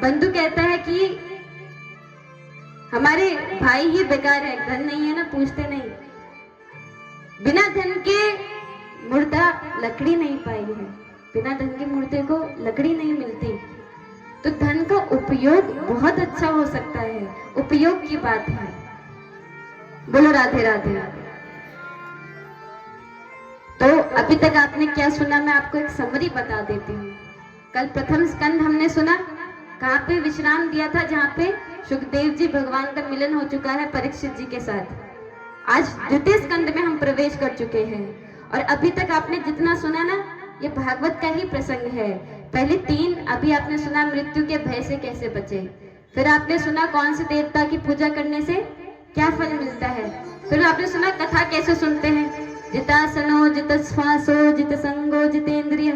बंधु कहता है कि हमारे भाई ही बेकार है, धन नहीं है ना पूछते नहीं। बिना धन के मुर्दा लकड़ी नहीं पाई है, बिना धन के मुर्दे को लकड़ी नहीं मिलती। तो धन का उपयोग बहुत अच्छा हो सकता है, उपयोग की बात है। बोलो राधे राधे। तो अभी तक आपने क्या सुना, मैं आपको एक समरी बता देती हूँ। कल प्रथम स्कंद हमने सुना, कहाँ पे विश्राम दिया था, जहाँ पे सुखदेव जी भगवान का मिलन हो चुका है परीक्षित जी के साथ। आज द्वितीय स्कंद में हम प्रवेश कर चुके हैं और अभी तक आपने जितना सुना ना, ये भागवत का ही प्रसंग है। पहले 3 अभी आपने सुना मृत्यु के भय से कैसे बचे, फिर आपने सुना कौन से देवता की पूजा करने से क्या फल मिलता है, फिर आपने सुना कथा कैसे सुनते हैं, जितासनो जित श्वासो जित संगो जितेंद्रिय,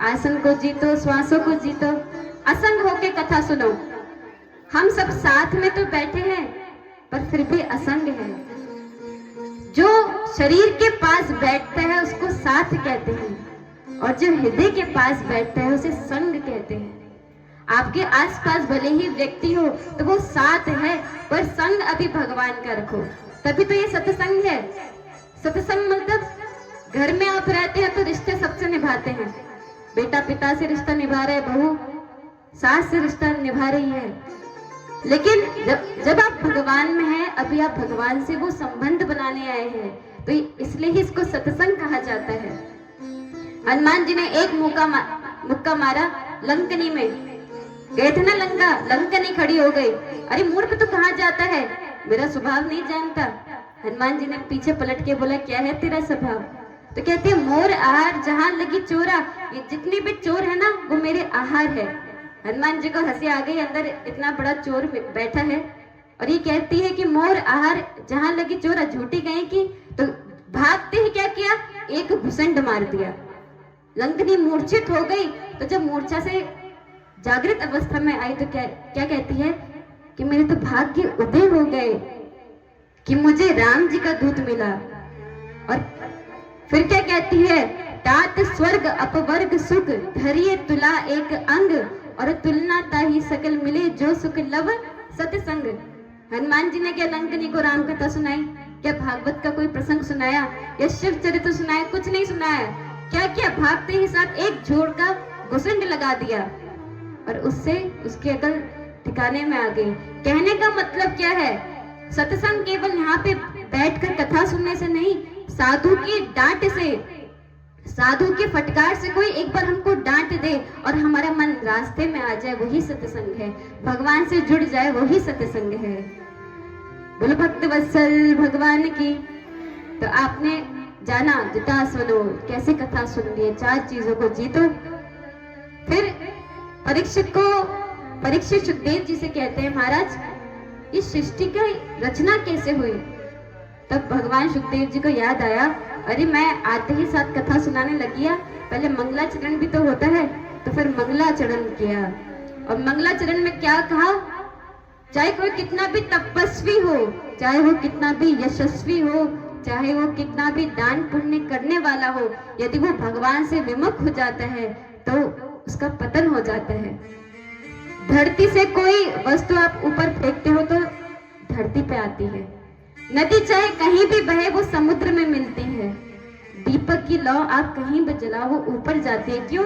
आसन को जीतो श्वासों को जीतो, असंग होके कथा सुनो। हम सब साथ में तो बैठे हैं पर फिर भी असंग है। जो शरीर के पास बैठता है उसको साथ कहते हैं और जो हृदय के पास बैठता है उसे संग कहते हैं। आपके आसपास भले ही व्यक्ति हो तो वो साथ है, पर संग अभी भगवान का रखो, तभी तो ये सत्संग है। सत्संग मतलब घर में आप रहते हैं तो रिश्ते सबसे निभाते हैं, बेटा पिता से रिश्ता निभा रहे, बहू सास से रिश्ता निभा रही है। लेकिन जब आप भगवान में हैं, अभी आप भगवान से वो संबंध बनाने आए हैं, तो इसलिए ही इसको सत्संग कहा जाता है। हनुमान जी ने एक मुक्का मारा लंकनी में, गए थे ना लंका, लंकनी खड़ी हो गई। अरे मूर्ख तो कहाँ जाता है, मेरा स्वभाव नहीं जानता। हनुमान जी ने पीछे पलट के बोला क्या है तेरा स्वभाव, तो कहते हैं मोर आहार जहां लगी चोरा, ये जितने भी चोर है ना वो मेरे आहार है। हनुमान जी को हंसी आ गई, अंदर इतना बड़ा चोर बैठा है और ये कहती है कि मोर आहार जहां लगी चोरा, झूठी गई की। तो भागते ही क्या किया, एक घुसंड मार दिया, लंकनी मूर्छित हो गई। तो जब मूर्छा से जागृत अवस्था में आई तो क्या कहती है कि मेरे तो भाग्य उदय हो गए कि मुझे राम जी का दूत मिला। और फिर क्या कहती है, तात स्वर्ग अपवर्ग सुख धरिए तुला एक अंग, और तुलना ताही सकल मिले जो सुख लव सतसंग। हनुमान जी ने क्या लंकनी को राम कथा सुनाई, क्या भागवत का कोई प्रसंग सुनाया या शिव चरित्र सुनाया, कुछ नहीं सुनाया। क्या किया, भागते ही साथ एक झोड़ का घुसंड लगा दिया और उससे उसके अकल ठिकाने में आ गई। कहने का मतलब क्या है, सत्संग केवल यहाँ पे बैठकर कथा सुनने से नहीं, साधु की डांट से, साधु के फटकार से कोई एक बार हमको डांट दे और हमारा मन रास्ते में आ जाए, वही सत्संग है। भगवान से जुड़ जाए, वही सत्संग है। बोलो भक्त वत्सल भगवान की। तो आपने जाना जितासनो कैसे कथा सुन ली, 4 चीजों को जीतो। फिर परीक्षित सुखदेव जी से कहते हैं महाराज इस सृष्टि की रचना कैसे हुई। तब भगवान सुखदेव जी को याद आया, अरे मैं आते ही साथ कथा सुनाने लगी, पहले मंगलाचरण भी तो होता है। तो फिर मंगलाचरण किया और मंगलाचरण में क्या कहा, चाहे कोई कितना भी तपस्वी हो, चाहे वो कितना भी यशस्वी हो, चाहे वो कितना भी दान पुण्य करने वाला हो, यदि वो भगवान से विमुख हो जाता है तो उसका पतन हो जाता है। धरती से कोई वस्तु आप ऊपर फेंकते हो तो धरती पे आती है। नदी चाहे कहीं भी बहे वो समुद्र में मिलती है। दीपक की लौ आप कहीं भी जलाओ वो ऊपर जाती है। क्यों?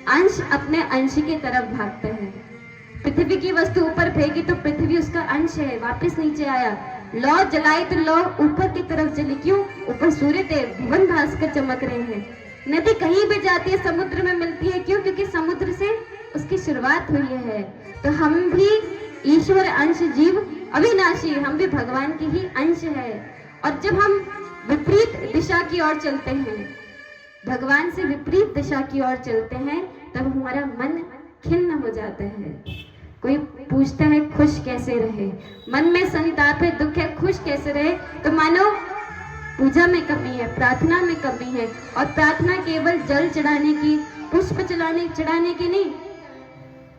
अंश अपने अंश की तरफ भागता है। पृथ्वी की वस्तु ऊपर फेंकी तो पृथ्वी उसका अंश है, वापस नीचे आया। लौ जलाई तो लौ ऊपर की तरफ जली। क्यों? ऊपर सूर्य देव भुवन भास्कर चमक रहे हैं। नदी कहीं भी जाती है समुद्र में मिलती है। क्यों? क्योंकि समुद्र से उसकी शुरुआत हुई है। तो हम भी ईश्वर अंश जीव अविनाशी, हम भी भगवान की ही अंश है। और जब हम विपरीत दिशा की ओर चलते हैं, भगवान से विपरीत दिशा की ओर चलते हैं, तब हमारा मन खिन्न हो जाता है। कोई पूछता है खुश कैसे रहे, मन में संताप है, दुख है, खुश कैसे रहे, तो मानो पूजा में कमी है, प्रार्थना में कमी है। और प्रार्थना केवल जल चढ़ाने की, पुष्प चढ़ाने की नहीं,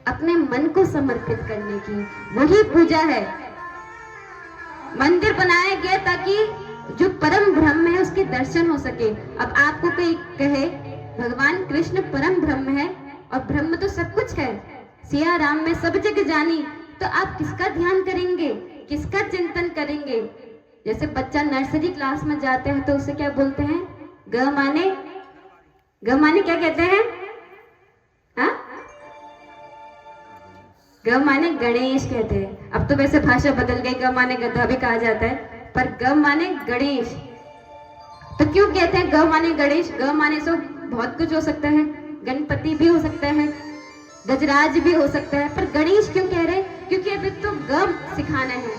अपने मन को समर्पित करने की, वही पूजा है। मंदिर बनाया गया ताकि जो परम ब्रह्म है उसके दर्शन हो सके। अब आपको कोई कहे भगवान कृष्ण परम ब्रह्म है, और ब्रह्म तो सब कुछ है, सिया राम में सब जग जानी, तो आप किसका ध्यान करेंगे, किसका चिंतन करेंगे। जैसे बच्चा नर्सरी क्लास में जाते हैं तो उसे क्या बोलते हैं, ग माने क्या कहते हैं, हाँ, ग माने गणेश कहते हैं। अब तो वैसे भाषा बदल गई, ग माने गधा भी कहा जाता है, पर ग माने गणेश। तो क्यों कहते हैं ग माने गणेश, ग माने से बहुत कुछ हो सकता है, गणपति भी हो सकता है, गजराज भी हो सकता है, पर गणेश क्यों कह रहे हैं, क्योंकि अभी तो ग सिखाना है,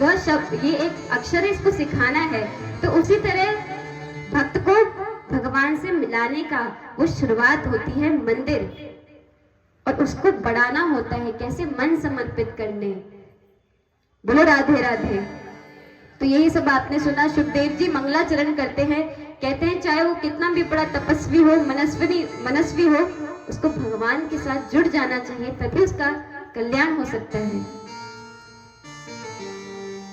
ग शब्द ये एक अक्षर है, इसको सिखाना है। तो उसी तरह भक्त को भगवान से मिलाने का वो शुरुआत होती है मंदिर, और उसको बढ़ाना होता है कैसे, मन समर्पित करने। बोलो राधे राधे। तो यही सब आपने सुना। सुखदेव जी मंगलाचरण करते हैं, कहते हैं चाहे वो कितना भी बड़ा तपस्वी हो, मनस्वी हो, उसको भगवान के साथ जुड़ जाना चाहिए, तभी उसका कल्याण हो सकता है।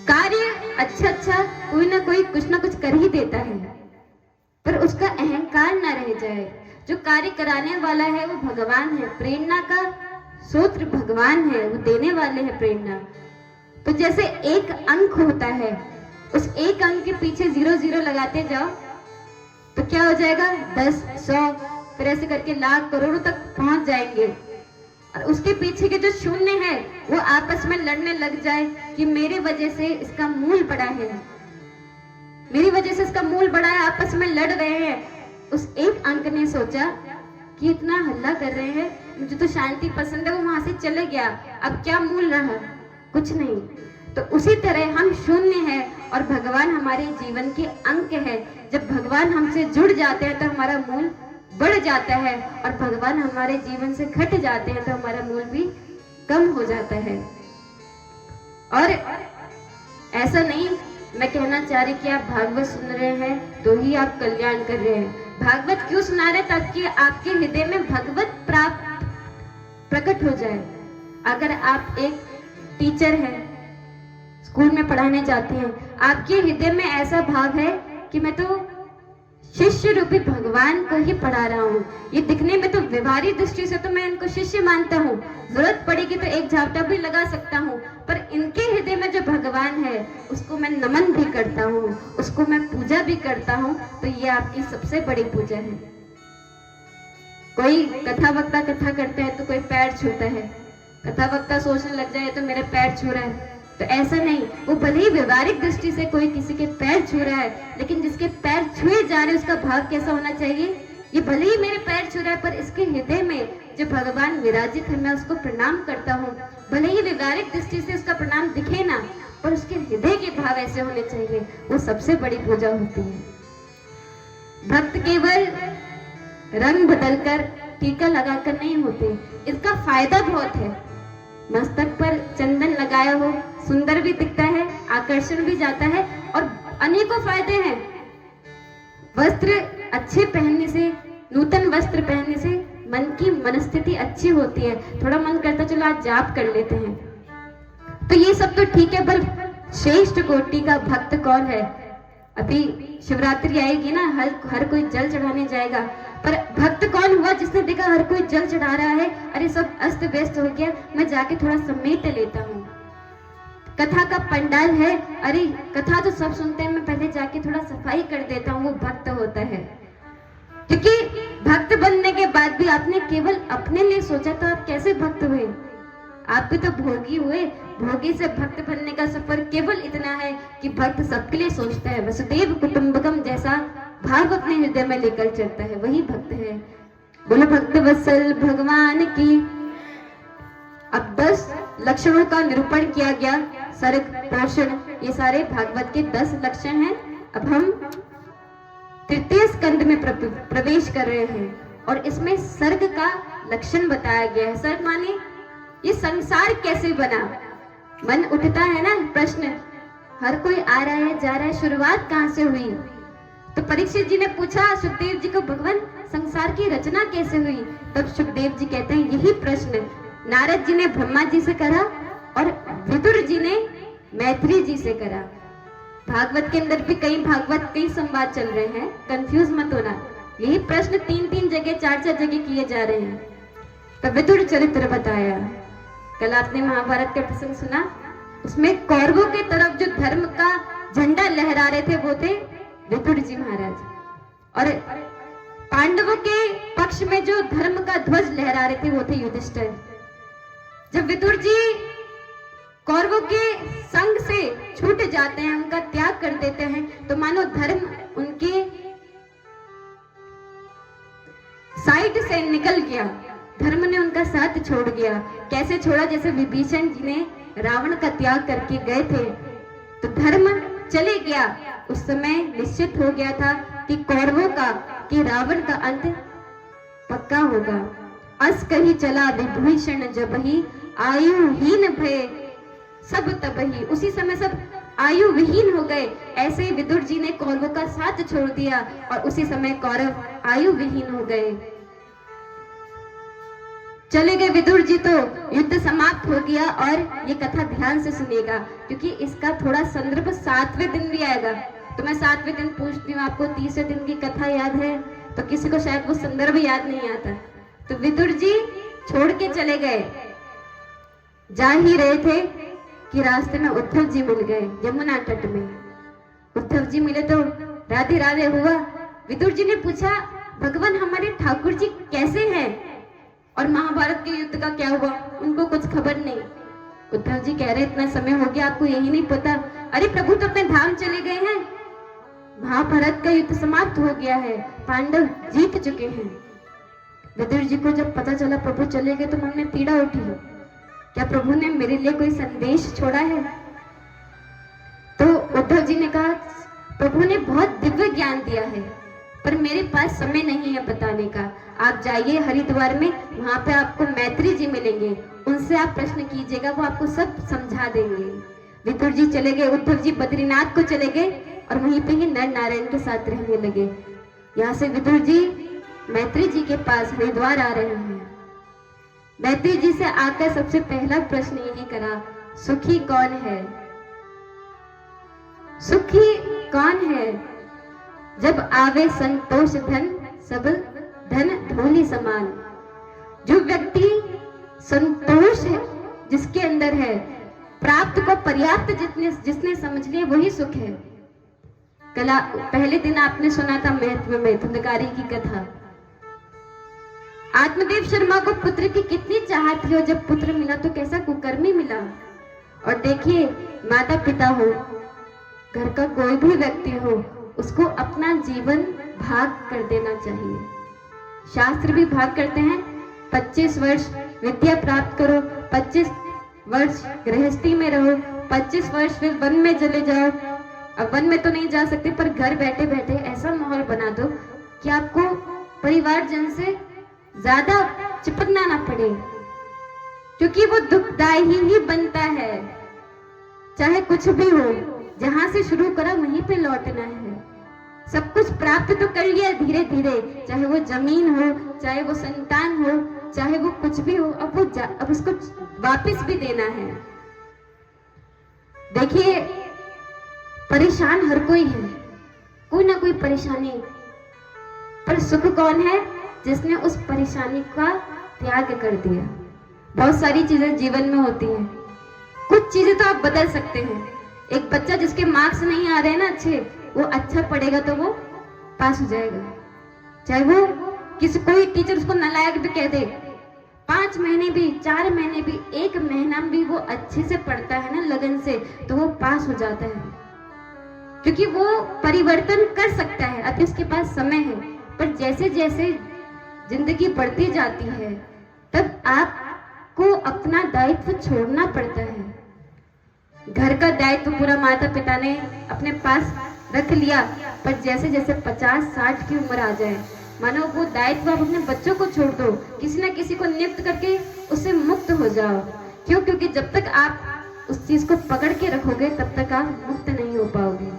कार्य अच्छा कोई ना कोई कुछ ना कुछ कर ही देता है, पर उसका अहंकार ना रह जाए। जो कार्य कराने वाला है वो भगवान है, प्रेरणा का सूत्र भगवान है, वो देने वाले हैं प्रेरणा। तो जैसे एक अंक होता है, उस एक अंक के पीछे 0 लगाते जाओ तो क्या हो जाएगा, 10, 100, फिर ऐसे करके लाख करोड़ों तक पहुंच जाएंगे। और उसके पीछे के जो शून्य है वो आपस में लड़ने लग जाए कि मेरी वजह से इसका मूल बड़ा है, मेरी वजह से इसका मूल बड़ा है, आपस में लड़ रहे हैं। उस एक अंक ने सोचा कि इतना हल्ला कर रहे हैं, मुझे तो शांति पसंद है, वो वहां से चले गया, अब क्या मूल रहा, कुछ नहीं। तो उसी तरह हम शून्य हैं और भगवान हमारे जीवन के अंक है। जब भगवान हमसे जुड़ जाते हैं तो हमारा मूल बढ़ जाता है, और भगवान हमारे जीवन से घट जाते हैं तो हमारा मूल भी कम हो जाता है। और ऐसा नहीं मैं कहना चाह रही कि आप भागवत सुन रहे हैं तो ही आप कल्याण कर रहे हैं। भागवत क्यों सुना रहे, ताकि आपके हृदय में भगवत प्राप्त प्रकट हो जाए। अगर आप एक टीचर हैं, स्कूल में पढ़ाने जाते हैं, आपके हृदय में ऐसा भाव है कि मैं तो शिष्य रूपी भगवान को ही पढ़ा रहा हूँ, ये दिखने में तो व्यवहारिक दृष्टि से तो मैं इनको शिष्य मानता हूँ, जरूरत पड़ेगी तो एक झापटा भी लगा सकता हूँ, पर इनके हृदय में जो भगवान है उसको मैं नमन भी करता हूँ, उसको मैं पूजा भी करता हूँ, तो ये आपकी सबसे बड़ी पूजा है। कोई कथा वक्ता कथा करता है तो कोई पैर छूता है, कथा वक्ता सोचने लग जाए तो मेरे पैर छू रहा है, तो ऐसा नहीं। वो भले ही व्यवहारिक दृष्टि से कोई किसी के पैर छू रहा है, लेकिन जिसके पैर छुए जा रहे उसका भाव कैसा होना चाहिए, ये भले ही मेरे पैर छू रहा है पर इसके हृदय में जो भगवान विराजित है मैं उसको प्रणाम करता हूँ। भले ही व्यवहारिक दृष्टि से उसका प्रणाम दिखे ना, पर उसके हृदय के भाव ऐसे होने चाहिए, वो सबसे बड़ी पूजा होती है। भक्त केवल रंग बदलकर टीका लगाकर नहीं होते, इसका फायदा बहुत है। मस्तक पर चंदन लगाया हो, सुंदर भी दिखता है, आकर्षण भी जाता है, और अनेकों फायदे हैं। वस्त्र अच्छे पहनने से, नूतन वस्त्र पहनने से मन की मनस्थिति अच्छी होती है, थोड़ा मन करता चलो आज जाप कर लेते हैं, तो ये सब तो ठीक है, पर श्रेष्ठ कोटि का भक्त कौन है। अभी शिवरात्रि आएगी ना, हर कोई जल चढ़ाने जाएगा, पर भक्त कौन हुआ जिसने देखा हर कोई जल चढ़ा रहा है, अरे सब अस्त व्यस्त हो गया, मैं जाके थोड़ा समेट लेता हूँ। कथा का पंडाल है, अरे कथा तो सब सुनते हैं, मैं पहले जाके थोड़ा सफाई कर देता हूँ, वो भक्त होता है। क्योंकि भक्त बनने के बाद भी आपने केवल अपने लिए सोचा तो आप कैसे भक्त हुए, आप भी तो भोगी हुए। भोगी से भक्त बनने का सफर केवल इतना है कि भक्त सबके लिए सोचता है, वसुदेव कुटुंबकम जैसा भाव अपने हृदय में लेकर चलता है, वही भक्त है। बोलो भक्त वत्सल भगवान की। अब 10 लक्षणों का निरूपण किया गया, सर्ग, पोषण, ये सारे भागवत के 10 लक्षण हैं। अब हम तृतीय स्कंद में प्रवेश कर रहे हैं, और इसमें सर्ग का लक्षण बताया गया है। सर्ग माने ये संसार कैसे बना। मन उठता है ना प्रश्न, हर कोई आ रहा है जा रहा है, शुरुआत कहां से हुई। तो परीक्षित जी ने पूछा सुखदेव जी को, भगवान संसार की रचना कैसे हुई। तब सुखदेव जी कहते हैं यही प्रश्न नारद जी ने ब्रह्मा जी से करा और विदुर जी ने मैत्री जी से करा। भागवत के अंदर भी कई संवाद चल रहे हैं, कंफ्यूज मत होना। यही प्रश्न 3-3 जगह 4-4 जगह किए जा रहे हैं। तो विदुर चरित्र बताया। कल आपने महाभारत का प्रसंग सुना, उसमें कौरवों के तरफ जो धर्म का झंडा लहरा रहे थे वो थे विदुर जी महाराज, और पांडवों के पक्ष में जो धर्म का ध्वज लहरा रहे थे वो थे युधिष्ठिर। जब विदुर जी कौरवों के संग से छूट जाते हैं, उनका त्याग कर देते हैं, तो मानो धर्म उनके साइड से निकल गया, धर्म ने उनका साथ छोड़ गया। कैसे छोड़ा? जैसे विभीषण जी ने रावण का त्याग करके गए थे, तो धर्म चले गया। उस समय निश्चित हो गया था कि कौरवों का, कि रावण का अंत पक्का होगा। अस कही चला विभीषण जबहि, आयुहीन भय सब तबहि। उसी समय सब आयु विहीन हो गए। ऐसे ही विदुर जी ने कौरवों का साथ छोड़ दिया और उसी समय कौरव आयु विहीन हो गए। चले गए विदुर जी तो युद्ध समाप्त हो गया। और ये कथा ध्यान से सुनिएगा, क्योंकि इसका थोड़ा संदर्भ 7वें दिन भी आएगा। तो मैं 7वें दिन पूछती हूँ, आपको 30वें दिन की कथा याद है? तो किसी को शायद वो संदर्भ याद नहीं आता। तो विदुर जी छोड़ के चले गए, जा ही रहे थे कि रास्ते में उद्धव जी मिल गए यमुना तट में। उद्धव जी मिले तो राधे राधे हुआ। विदुर जी ने पूछा, भगवान हमारे ठाकुर जी कैसे हैं और महाभारत के युद्ध का क्या हुआ? उनको कुछ खबर नहीं। उद्धव जी कह रहे, इतना समय हो गया आपको यही नहीं पता? अरे प्रभु तो अपने धाम चले गए हैं, महाभारत का युद्ध समाप्त हो गया है, पांडव जीत चुके हैं। विदुर जी को जब पता चला प्रभु चले गए तो मन में पीड़ा उठी, क्या प्रभु ने मेरे लिए कोई संदेश छोड़ा है? तो उद्धव जी ने कहा, प्रभु ने बहुत दिव्य ज्ञान दिया है, पर मेरे पास समय नहीं है बताने का। आप जाइए हरिद्वार में, वहां पे आपको मैत्री जी मिलेंगे, उनसे आप प्रश्न कीजिएगा, वो आपको सब समझा देंगे। विदुर जी चले गए, उद्धव जी बद्रीनाथ को चले गए और वहीं पे ही नर नारायण के साथ रहने लगे। यहाँ से विदुर जी मैत्री जी के पास हरिद्वार आ रहे हैं। मैत्री जी से आकर सबसे पहला प्रश्न यही करा, सुखी कौन है? सुखी कौन है? जब आवे संतोष धन, सब धन धोनी समान। जो व्यक्ति संतोष है जिसके अंदर है, प्राप्त को पर्याप्त जिसने समझ लिया, वही सुख है। कला पहले दिन आपने सुना था महत्व में धुंधकारी की कथा। आत्मदेव शर्मा को पुत्र की कितनी चाहत थी और जब पुत्र मिला तो कैसा कुकर्मी मिला। और देखिए, माता पिता हो, घर का कोई भी व्यक्ति हो, उसको अपना जीवन भाग कर देना चाहिए। शास्त्र भी भाग करते हैं, 25 वर्ष विद्या प्राप्त करो, 25 वर्ष गृहस्थी में रहो, 25 वर्ष फिर वन में चले जाओ। अब वन में तो नहीं जा सकते, पर घर बैठे बैठे ऐसा माहौल बना दो कि आपको परिवारजन से ज्यादा चिपकना ना पड़े, क्योंकि वो दुखदायी ही बनता है। चाहे कुछ भी हो, जहां से शुरू करा वहीं पे लौटना है। सब कुछ प्राप्त तो कर लिया धीरे धीरे, चाहे वो जमीन हो, चाहे वो संतान हो, चाहे वो कुछ भी हो, अब उसको वापस भी देना है। देखिए, परेशान हर कोई है, कोई ना कोई परेशानी, पर सुख कौन है? जिसने उस परेशानी का त्याग कर दिया। बहुत सारी चीजें जीवन में होती हैं, कुछ चीजें तो आप बदल सकते हैं। एक बच्चा जिसके मार्क्स नहीं आ रहे हैं ना अच्छे, वो अच्छा पढ़ेगा तो वो पास हो जाएगा। चाहे वो कोई टीचर उसको नालायक भी कह दे, 5 महीने भी, 4 महीने भी, 1 महीना भी वो अच्छे से पढ़ता है ना लगन से, तो वो पास हो जाता है, क्योंकि वो परिवर्तन कर सकता है। अभी उसके पास समय है। पर जैसे जैसे जिंदगी बढ़ती जाती है, तब आपको अपना दायित्व छोड़ना पड़ता है। घर का दायित्व पूरा माता पिता ने अपने पास रख लिया, पर जैसे जैसे 50-60 की उम्र आ जाए, मानो वो दायित्व आप अपने बच्चों को छोड़ दो, किसी न किसी को नियुक्त करके उससे मुक्त हो जाओ। क्यों? क्योंकि जब तक आप उस चीज को पकड़ के रखोगे तब तक आप मुक्त नहीं हो पाओगे।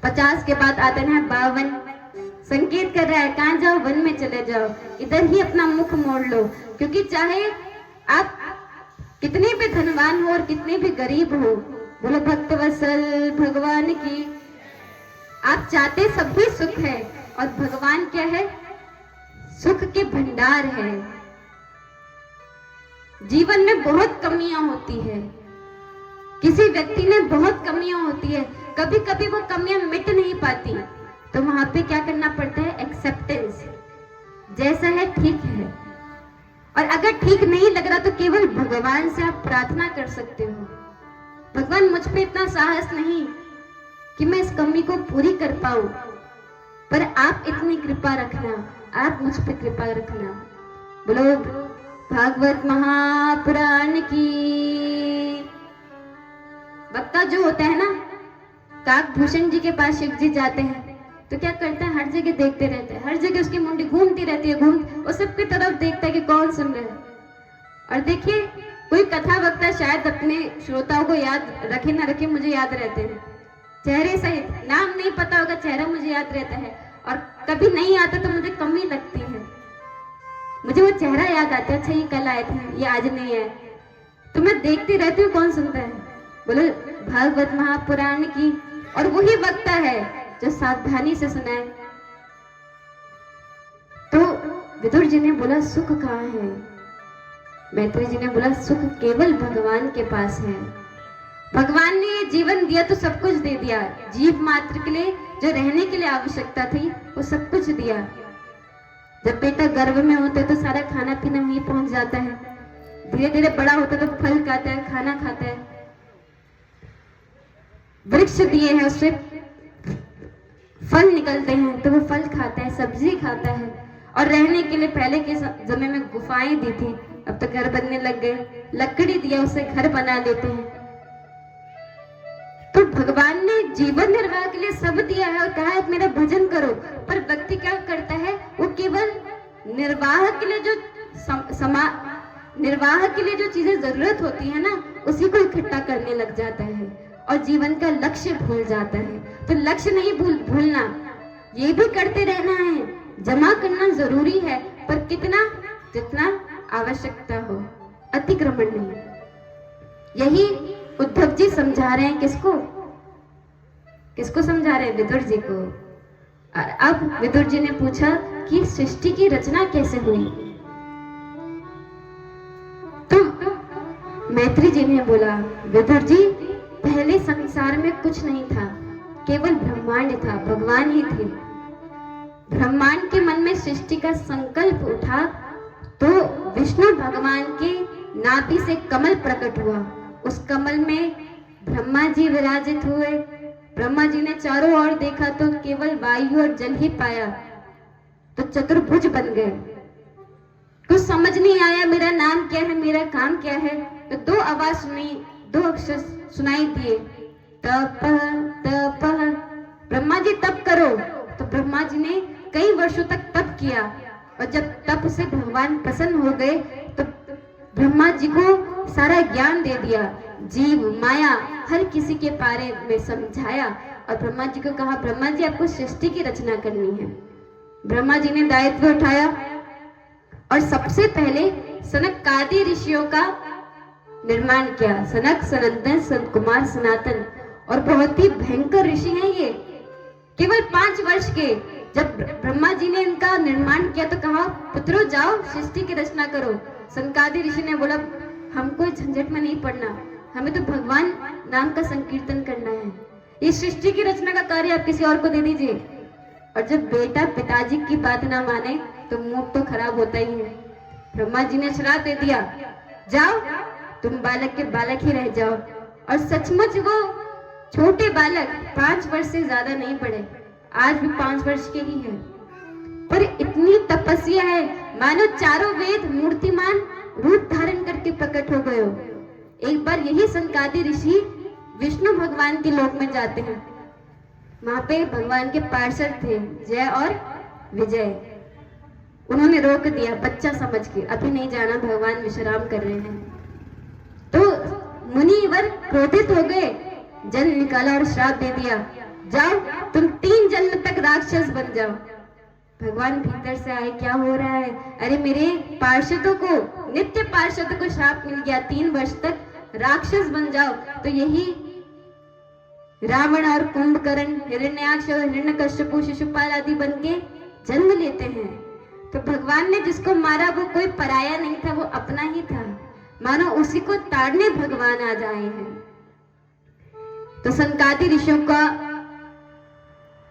50 के बाद आते हैं 52, संकेत कर रहा है कहाँ जाओ, वन में चले जाओ, इधर ही अपना मुख मोड़ लो। क्योंकि चाहे आप कितने भी धनवान हो और कितने भी गरीब हो, बोलो भक्तवत्सल भगवान की, आप चाहते सभी सुख है, और भगवान क्या है? सुख के भंडार है। जीवन में बहुत कमियां होती है, किसी व्यक्ति में बहुत कमियां होती है, कभी कभी वो कमियां मिट नहीं पाती, तो वहां पे क्या करना पड़ता है? एक्सेप्टेंस। जैसा है ठीक है, और अगर ठीक नहीं लग रहा तो केवल भगवान से आप प्रार्थना कर सकते हो, भगवान मुझ पे इतना साहस नहीं कि मैं इस कमी को पूरी कर पाऊं, पर आप इतनी कृपा रखना, आप मुझ पे कृपा रखना। बोलो भागवत महापुराण की। वक्ता जो होता है ना, काकभूषण जी के पास शिव जी जाते हैं तो क्या करता है? हर जगह देखते रहते हैं, हर जगह उसकी मुंडी घूमती रहती है, वो सबकी तरफ देखता है कि कौन सुन रहे हैं। और देखिए, कोई कथा वक्ता शायद अपने श्रोताओं को याद रखे ना रखे, मुझे याद रहते हैं चेहरे सहित, नाम नहीं पता होगा, चेहरा मुझे याद रहता है, और कभी नहीं आता तो मुझे कमी लगती है, मुझे वो चेहरा याद आता है, अच्छा ये कल आए थे, ये आज नहीं है, तो मैं देखती रहती हूँ कौन सुनता है। बोलो भागवत महापुराण की। और वही वक्ता है जो सावधानी से सुनाए। तो विदुर जी ने बोला सुख कहाँ है? मैत्री जी ने बोला सुख केवल भगवान के पास है। भगवान ने ये जीवन दिया तो सब कुछ दे दिया, जीव मात्र के लिए जो रहने के लिए आवश्यकता थी वो सब कुछ दिया। जब बेटा गर्भ में होता है तो सारा खाना पीना वहीं पहुंच जाता है, धीरे धीरे बड़ा होता है तो फल खाता है, खाना खाता है, वृक्ष दिए हैं उससे फल निकलते हैं तो वो फल खाता है, सब्जी खाता है। और रहने के लिए पहले के समय में गुफाएं दी थी, अब तो घर बनने लग गए, लकड़ी दिया उससे घर बना लेते हैं। तो भगवान ने जीवन निर्वाह के लिए सब दिया है और कहा है मेरा भजन करो, पर व्यक्ति क्या करता है? वो केवल निर्वाह के लिए निर्वाह के लिए जो चीजें जरूरत होती है ना, उसी को इकट्ठा करने लग जाता है और जीवन का लक्ष्य भूल जाता है। तो लक्ष्य नहीं भूलना, ये भी करते रहना है, जमा करना जरूरी है, पर कितना? जितना आवश्यकता हो, अतिक्रमण नहीं। यही उद्धव जी समझा रहे हैं, किसको समझा रहे हैं? विदुर जी को। और अब विदुर जी ने पूछा कि सृष्टि की रचना कैसे हुई? तो मैत्री जी ने बोला विदुर जी, पहले संसार में कुछ नहीं था, केवल ब्रह्मांड था, भगवान ही थे। ब्रह्मांड के मन में सृष्टि का संकल्प उठा तो विष्णु भगवान के नाभि से कमल प्रकट हुआ, उस कमल में ब्रह्मा जी विराजित हुए। ब्रह्मा जी ने चारों ओर देखा तो केवल वायु और जल ही पाया, तो चतुर्भुज बन गए। कुछ समझ नहीं आया मेरा नाम क्या है, मेरा काम क्या है, तो दो आवाज सुनी, दो अक्षर सुनाई दिए, तप तप। ब्रह्मा जी तप करो, तो ब्रह्मा जी ने कई वर्षों तक तप किया, और जब तप से भगवान प्रसन्न हो गए तो ब्रह्मा जी को सारा ज्ञान दे दिया, जीव माया हर किसी के बारे में समझाया, और ब्रह्मा जी को कहा ब्रह्मा जी आपको सृष्टि की रचना करनी है। ब्रह्मा जी ने दायित्व उठाया और सबसे पहले सनकादि ऋषियों का निर्माण किया। सनक, सनंदन, संत कुमार, सनातन, और बहुत ही भयंकर ऋषि हैं ये, केवल 5 वर्ष के। जब ब्रह्मा जी ने इनका निर्माण किया तो कहा पुत्रों जाओ सृष्टि की रचना करो। सनकादि ऋषि ने बोला हमको इस झंझट में नहीं पड़ना, हमें तो भगवान नाम का संकीर्तन करना है, ये सृष्टि की रचना का कार्य आप किसी और को दे दीजिए। और जब बेटा पिताजी की बात ना माने तो मुंह तो खराब होता ही है। ब्रह्मा जी ने श्राप दे दिया, जाओ तुम बालक के बालक ही रह जाओ। और सचमुच वो छोटे बालक 5 वर्ष से ज्यादा नहीं पड़े, आज भी 5 वर्ष के ही हैं, पर इतनी तपस्या है मानो चारों वेद मूर्तिमान रूप धारण करके प्रकट हो गए हो। एक बार यही सनकादि ऋषि विष्णु भगवान के लोक में जाते हैं, वहां पे भगवान के पार्षद थे जय और विजय। उन्होंने रोक दिया बच्चा समझ के, अभी नहीं जाना, भगवान विश्राम कर रहे हैं। तो मुनिवर क्रोधित हो गए, जल निकाला और श्राप दे दिया, जाओ तुम 3 जन्म तक राक्षस बन जाओ। भगवान भीतर से आए, क्या हो रहा है? अरे मेरे पार्षदों को, नित्य पार्षदों को श्राप मिल गया, 3 वर्ष तक राक्षस बन जाओ। तो यही रावण और कुंभकर्ण, हिरण्याक्ष और हिरण्यकश्यप, शिशुपाल आदि बन के जन्म लेते हैं। तो भगवान ने जिसको मारा वो कोई पराया नहीं था, वो अपना ही था। मानो उसी को ताड़ने भगवान आ जाए हैं। तो सनकादि ऋषियों का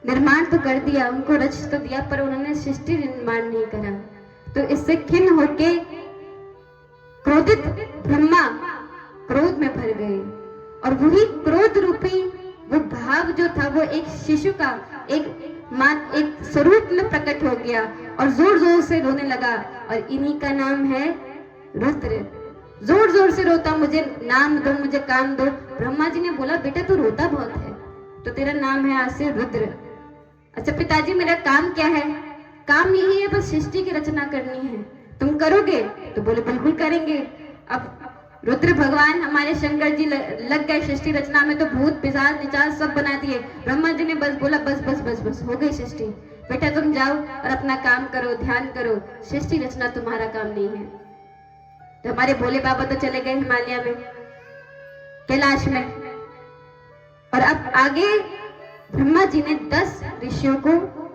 निर्माण तो कर दिया, उनको रच तो दिया, पर उन्होंने सृष्टि निर्माण नहीं करा। तो इससे खिन्न होके क्रोधित ब्रह्मा क्रोध में भर गए, और वही क्रोध रूपी वो भाव जो था वो एक शिशु का एक स्वरूप में प्रकट हो गया और जोर जोर से रोने लगा, और इन्हीं का नाम है रुद्र। जोर जोर से रोता, मुझे नाम दो, मुझे काम दो। ब्रह्मा जी ने बोला, बेटा तू रोता बहुत है, तो तेरा नाम है आज से रुद्र। अच्छा पिताजी, मेरा काम क्या है? काम यही है, बस सृष्टि की रचना करनी है, तुम करोगे? तो बोले बिल्कुल करेंगे। अब रुद्र भगवान हमारे शंकर जी लग गए सृष्टि रचना में, तो भूत पिशाच निचाच सब बना दिए। ब्रह्मा जी ने बस बोला, बस बस बस बस हो गई सृष्टि, बेटा तुम जाओ और अपना काम करो, ध्यान करो, सृष्टि रचना तुम्हारा काम नहीं है। तो हमारे भोले बाबा तो चले गए हिमालय में, कैलाश में, और अब आगे ब्रह्मा जी ने 10 ऋषियों को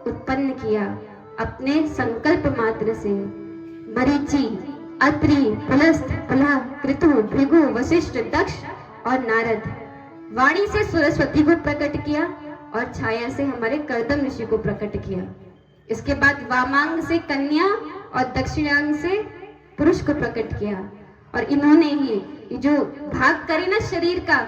उत्पन्न किया अपने संकल्प मात्र से। मरीचि, अत्रि, पुलस्त्य, पुलह, कृतु, भृगु, वशिष्ठ, दक्ष और नारद। वाणी से सरस्वती को प्रकट किया और छाया से हमारे कर्दम ऋषि को प्रकट किया। इसके बाद वामांग से कन्या और दक्षिणांग से पुरुष को प्रकट किया, और इन्होंने ही जो भाग करे ना शरीर का,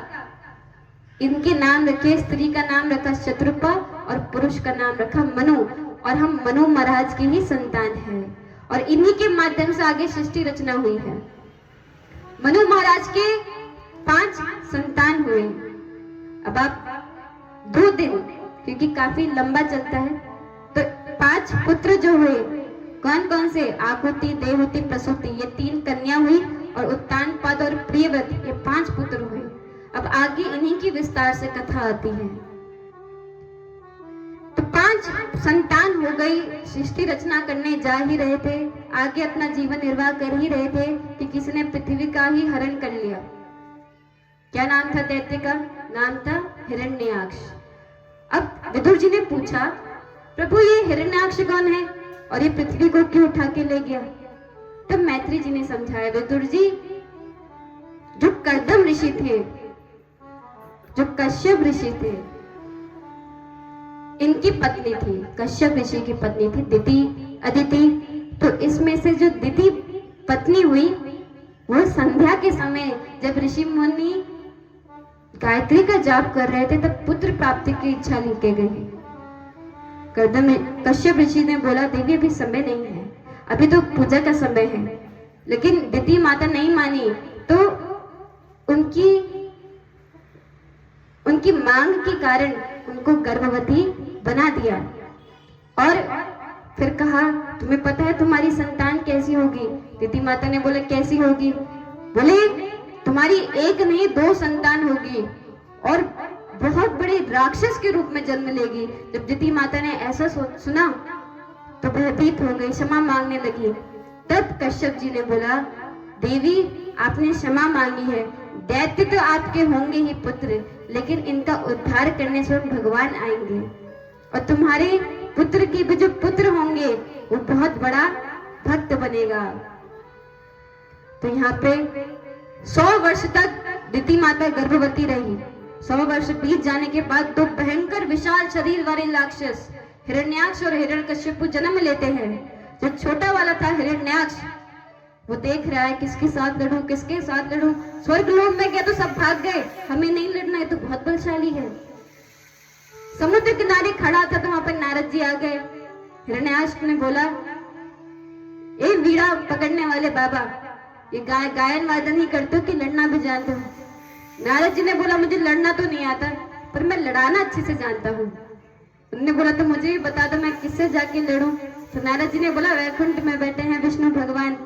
इनके नाम रखे, स्त्री का नाम रखा शत्रुपा और पुरुष का नाम रखा मनु, और हम मनु महाराज की ही संतान हैं, और इन्हीं के माध्यम से आगे सृष्टि रचना हुई है। मनु महाराज के 5 संतान हुए। अब आप 2 दिन, क्योंकि काफी लंबा चलता है, तो 5 पुत्र जो हुए, कौन कौन से? आकुति, देवहूति, प्रसूति, ये 3 कन्या हुई, और उत्तानपाद और प्रियव्रत, ये 5 पुत्र हुए। अब आगे इन्हीं की विस्तार से कथा आती है। तो 5 संतान हो गई, सृष्टि रचना करने जा ही रहे थे, आगे अपना जीवन निर्वाह कर ही रहे थे कि किसी ने पृथ्वी का ही हरण कर लिया। क्या नाम था दैत्य का? नाम था हिरण्याक्ष। अब विदुर जी ने पूछा, प्रभु ये हिरण्याक्ष कौन है और ये पृथ्वी को क्यों उठा के ले गया? तब मैत्री जी ने समझाया, विदुर जी, जो कर्दम ऋषि थे, जो कश्यप ऋषि थे, इनकी पत्नी थी, कश्यप ऋषि की पत्नी थी दिति, अदिति। तो इसमें से जो दिति पत्नी हुई, वो संध्या के समय जब ऋषि मुनि गायत्री का जाप कर रहे थे, तब पुत्र प्राप्ति की इच्छा लेके गई। कश्यप ऋषि ने बोला, देवी अभी समय नहीं है, अभी तो पूजा का समय है। लेकिन दिति माता नहीं मानी, तो उनकी मांग के कारण उनको गर्भवती बना दिया, और फिर कहा, तुम्हें पता है तुम्हारी संतान कैसी होगी? दिति माता ने बोला, कैसी होगी? बोले, तुम्हारी 1 नहीं 2 संतान होगी, और बहुत बड़े राक्षस के रूप में जन्म लेगी। जब दिति माता ने ऐसा सुना तो भयभीत हो गई, क्षमा मांगने लगी। तब कश्यप जी ने बोला, देवी आपने क्षमा मांगी है, दैत्य तो आपके होंगे ही पुत्र, लेकिन इनका उद्धार करने स्वयं भगवान आएंगे, और तुम्हारे पुत्र की भी जो पुत्र होंगे वो बहुत बड़ा भक्त बनेगा। तो यहाँ पे 100 वर्ष तक दिति माता गर्भवती रही। 100 वर्ष बीत जाने के बाद 2 भयंकर विशाल शरीर वाले राक्षस हिरण्याक्ष और हिरण्यकश्यप जन्म लेते हैं। जो छोटा वाला था हिरण्याक्ष, वो देख रहा है किसके साथ लड़ूं, किसके साथ लड़ूं। स्वर्ग लोक में गया तो सब भाग गए, हमें नहीं लड़ना है, तो बहुत बलशाली है। समुद्र किनारे खड़ा था तो वहां पर नारद जी आ गए। हिरण्याक्ष ने बोला, ए वीणा पकड़ने वाले बाबा, ये गायन वादन ही करते हो कि लड़ना भी जानते हो? नारद जी ने बोला, मुझे लड़ना तो नहीं आता, पर मैं लड़ाना अच्छे से जानता हूँ। उन्होंने बोला, तो मुझे भी बता दो, मैं किससे जाके लड़ूं? तो नारद जी ने बोला, वैकुंठ में बैठे हैं विष्णु भगवान,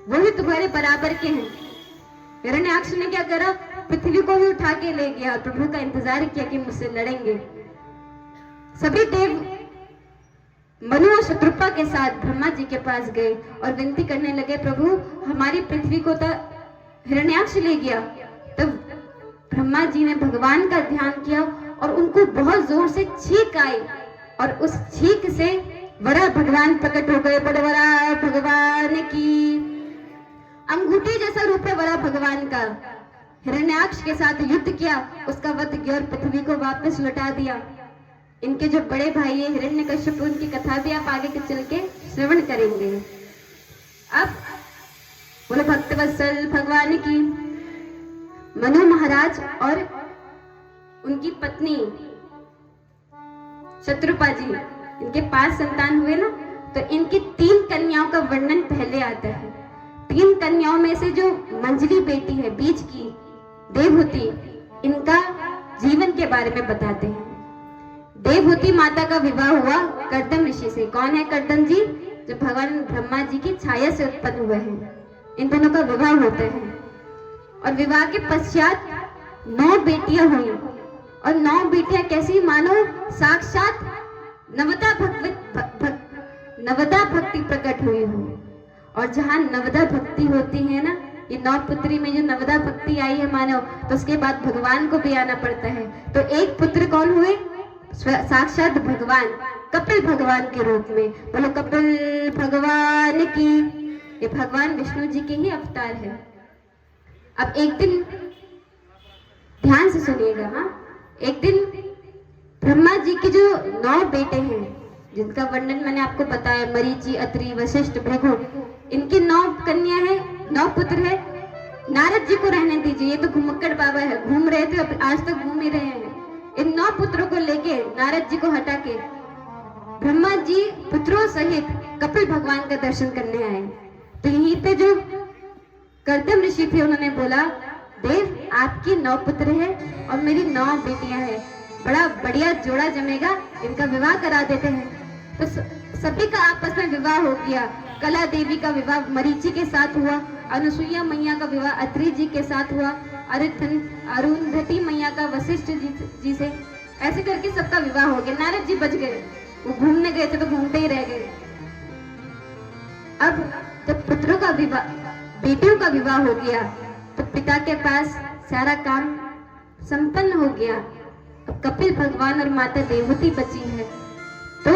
वो भी तुम्हारे बराबर के हैं। हिरण्याक्ष ने क्या करा, पृथ्वी को भी उठा के ले गया, प्रभु का इंतजार किया कि मुझसे लड़ेंगे। सभी देव मनु और शत्रुपा के साथ ब्रह्मा जी के पास गए और विनती करने लगे, प्रभु हमारी पृथ्वी को तो हिरण्याक्ष ले गया। तब ब्रह्मा जी ने भगवान का ध्यान किया और उनको बहुत जोर से छींक आई, और उस छींक से वरा भगवान प्रकट हो गए। बड़े वरा भगवान की। अंगूठी जैसा रूप है बड़ा भगवान का। हिरण्याक्ष के साथ युद्ध किया, उसका वध किया और पृथ्वी को वापस लौटा दिया। इनके जो बड़े भाई है हिरण्यकश्यप, उनकी कथा भी आप आगे चल के श्रवण करेंगे। अब बोले भक्तवत्सल भगवान की मनु महाराज और उनकी पत्नी शत्रुपा जी, इनके 5 संतान हुए ना, तो इनकी 3 कन्याओं का वर्णन पहले आता है। 3 कन्याओं में से जो मंजली बेटी है, बीच की देवहूति, इनका जीवन के बारे में बताते हैं। देवहूति माता का विवाह हुआ कर्दम ऋषि से। कौन है कर्दम जी? जो भगवान ब्रह्मा जी की छाया से उत्पन्न हुए हैं। इन दोनों का विवाह होता है और विवाह के पश्चात 9 बेटियां हुई और 9 बेटियां कैसी मानो साक्षात नवदा भक्ति प्रकट हुई हो। और जहाँ नवदा भक्ति होती है ना, ये 9 पुत्री में जो नवदा भक्ति आई है मानो, तो उसके बाद भगवान को भी आना पड़ता है। तो एक पुत्र कौन हुए? साक्षात भगवान, कपिल भगवान के रूप में। बोलो कपिल भगवान की। ये भगवान विष्णु जी के ही अवतार है। अब एक दिन ध्यान से सुनिएगा, हाँ, एक दिन ब्रह्मा जी के जो 9 बेटे हैं, जिनका वर्णन मैंने आपको बताया, मरीचि, अत्रि, वशिष्ठ, भृगु, इनके 9 कन्या है, 9 पुत्र है। नारद जी को रहने दीजिए, ये तो घुमक्कड़ बाबा है, घूम रहे थे, आज तक घूम ही रहे हैं। इन 9 पुत्रों को लेके नारद जी को हटा के ब्रह्मा जी पुत्रों सहित कपिल भगवान का दर्शन करने आए। तो यहीं पे जो कर्दम ऋषि थे, उन्होंने बोला, देव आपकी 9 पुत्र है और मेरी 9 बेटियां हैं, बड़ा बढ़िया जोड़ा जमेगा, इनका विवाह करा देते हैं। तो सभी का आपस में विवाह हो गया। कला देवी का विवाह मरीचि के साथ हुआ, अनुसुईया मैया का विवाह अत्रि जी के साथ हुआ, अरुंधति मैया का वशिष्ठ जी से। ऐसे करके सबका विवाह हो गया। नारद जी बच गए, वो घूमने गए थे तो घूमते ही रह गए। अब जब पुत्रों का विवाह, बेटियों का विवाह हो गया, तो पिता के पास सारा काम संपन्न हो गया। अब कपिल भगवान और माता देवहूति बची है। तो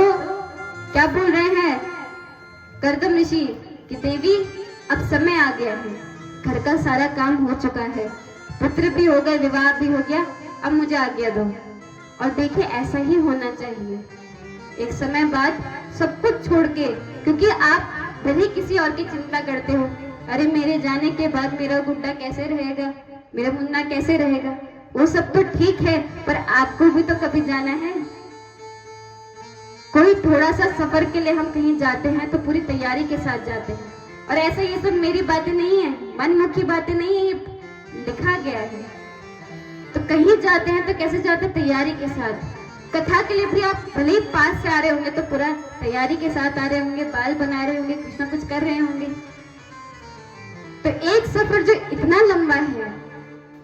क्या बोल रहे हैं कर्दम ऋषि कि देवी अब समय आ गया है, घर का सारा काम हो चुका है, पुत्र भी हो गए, विवाह भी हो गया, अब मुझे आज्ञा दो। और देखिए ऐसा ही होना चाहिए। एक समय बाद सब कुछ छोड़ के, क्योंकि आप भले किसी और की चिंता करते हो, अरे मेरे जाने के बाद मेरा गुड्डा कैसे रहेगा, मेरा मुन्ना कैसे रहेगा, वो सब तो ठीक है, पर आपको भी तो कभी जाना है। कोई थोड़ा सा सफर के लिए हम कहीं जाते हैं तो पूरी तैयारी के साथ जाते हैं। और ऐसा ये सब मेरी बातें नहीं है, मनमुखी बातें नहीं है, ये लिखा गया है। तो कहीं जाते हैं तो कैसे जाते हैं? तैयारी के साथ। कथा के लिए भी आप भले ही पास से आ रहे होंगे तो पूरा तैयारी के साथ आ रहे होंगे, बाल बना रहे होंगे, कुछ ना कुछ कर रहे होंगे। तो एक सफर जो इतना लंबा है,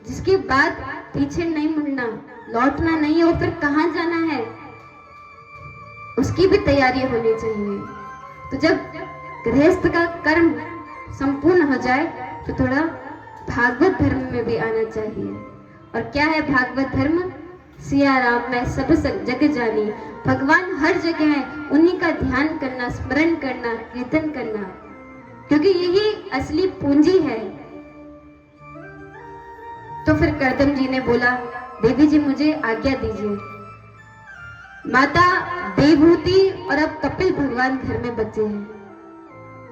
जिसके बाद पीछे नहीं मुड़ना, लौटना नहीं है, और फिर कहाँ जाना है, उसकी भी तैयारी होनी चाहिए। तो जब गृहस्थ का कर्म संपूर्ण हो जाए तो थोड़ा भागवत धर्म में भी आना चाहिए। और क्या है भागवत धर्म? सिया राम मैं सब जग जानी, भगवान हर जगह है, उन्हीं का ध्यान करना, स्मरण करना, कीर्तन करना, क्योंकि यही असली पूंजी है। तो फिर कर्दम जी ने बोला, देवी जी मुझे आज्ञा दीजिए। माता देवहूति और अब कपिल भगवान घर में बचे हैं।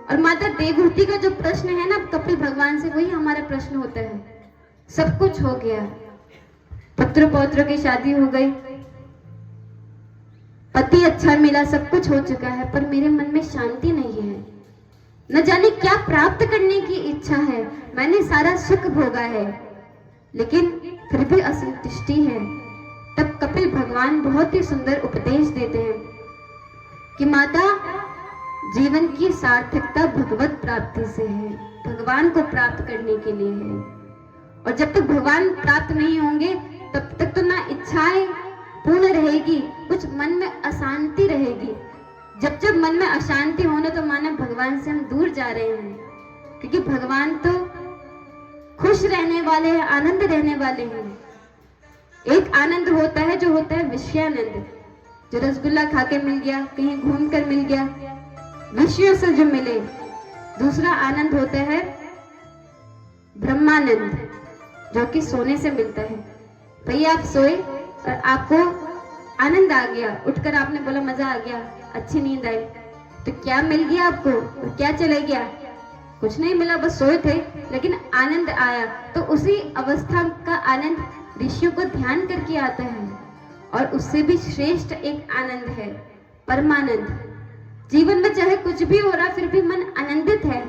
और माता देवहूति का जो प्रश्न है ना कपिल भगवान से, वही हमारा प्रश्न होता है। सब कुछ हो गया, पुत्र पौत्र की शादी हो गई, पति अच्छा मिला, सब कुछ हो चुका है, पर मेरे मन में शांति नहीं है। न जाने क्या प्राप्त करने की इच्छा है। मैंने सारा सुख भोगा है, लेकिन फिर भी असंतुष्टि है। तब कपिल भगवान बहुत ही सुंदर उपदेश देते हैं कि माता, जीवन की सार्थकता भगवत प्राप्ति से है, भगवान को प्राप्त करने के लिए है। और जब तक भगवान प्राप्त नहीं होंगे तब तक तो ना इच्छाएं पूर्ण रहेगी, कुछ मन में अशांति रहेगी। जब जब मन में अशांति होने तो मानो भगवान से हम दूर जा रहे हैं, क्योंकि भगवान तो खुश रहने वाले हैं, आनंद रहने वाले हैं। एक आनंद होता है जो होता है विषयानंद, जो रसगुल्ला खा के मिल गया, कहीं घूम कर मिल गया, विषयों से जो मिले। दूसरा आनंद होता है ब्रह्मानंद, जो कि सोने से मिलता है। भैया आप सोए और आपको आनंद आ गया, उठकर आपने बोला मजा आ गया, अच्छी नींद आई, तो क्या मिल गया आपको और क्या चले गया? कुछ नहीं मिला, बस सोए थे लेकिन आनंद आया। तो उसी अवस्था का आनंद ऋषियों को ध्यान करके आता है, और उससे भी श्रेष्ठ एक आनंद है परमानंद। जीवन में चाहे कुछ भी हो रहा फिर भी मन आनंदित है,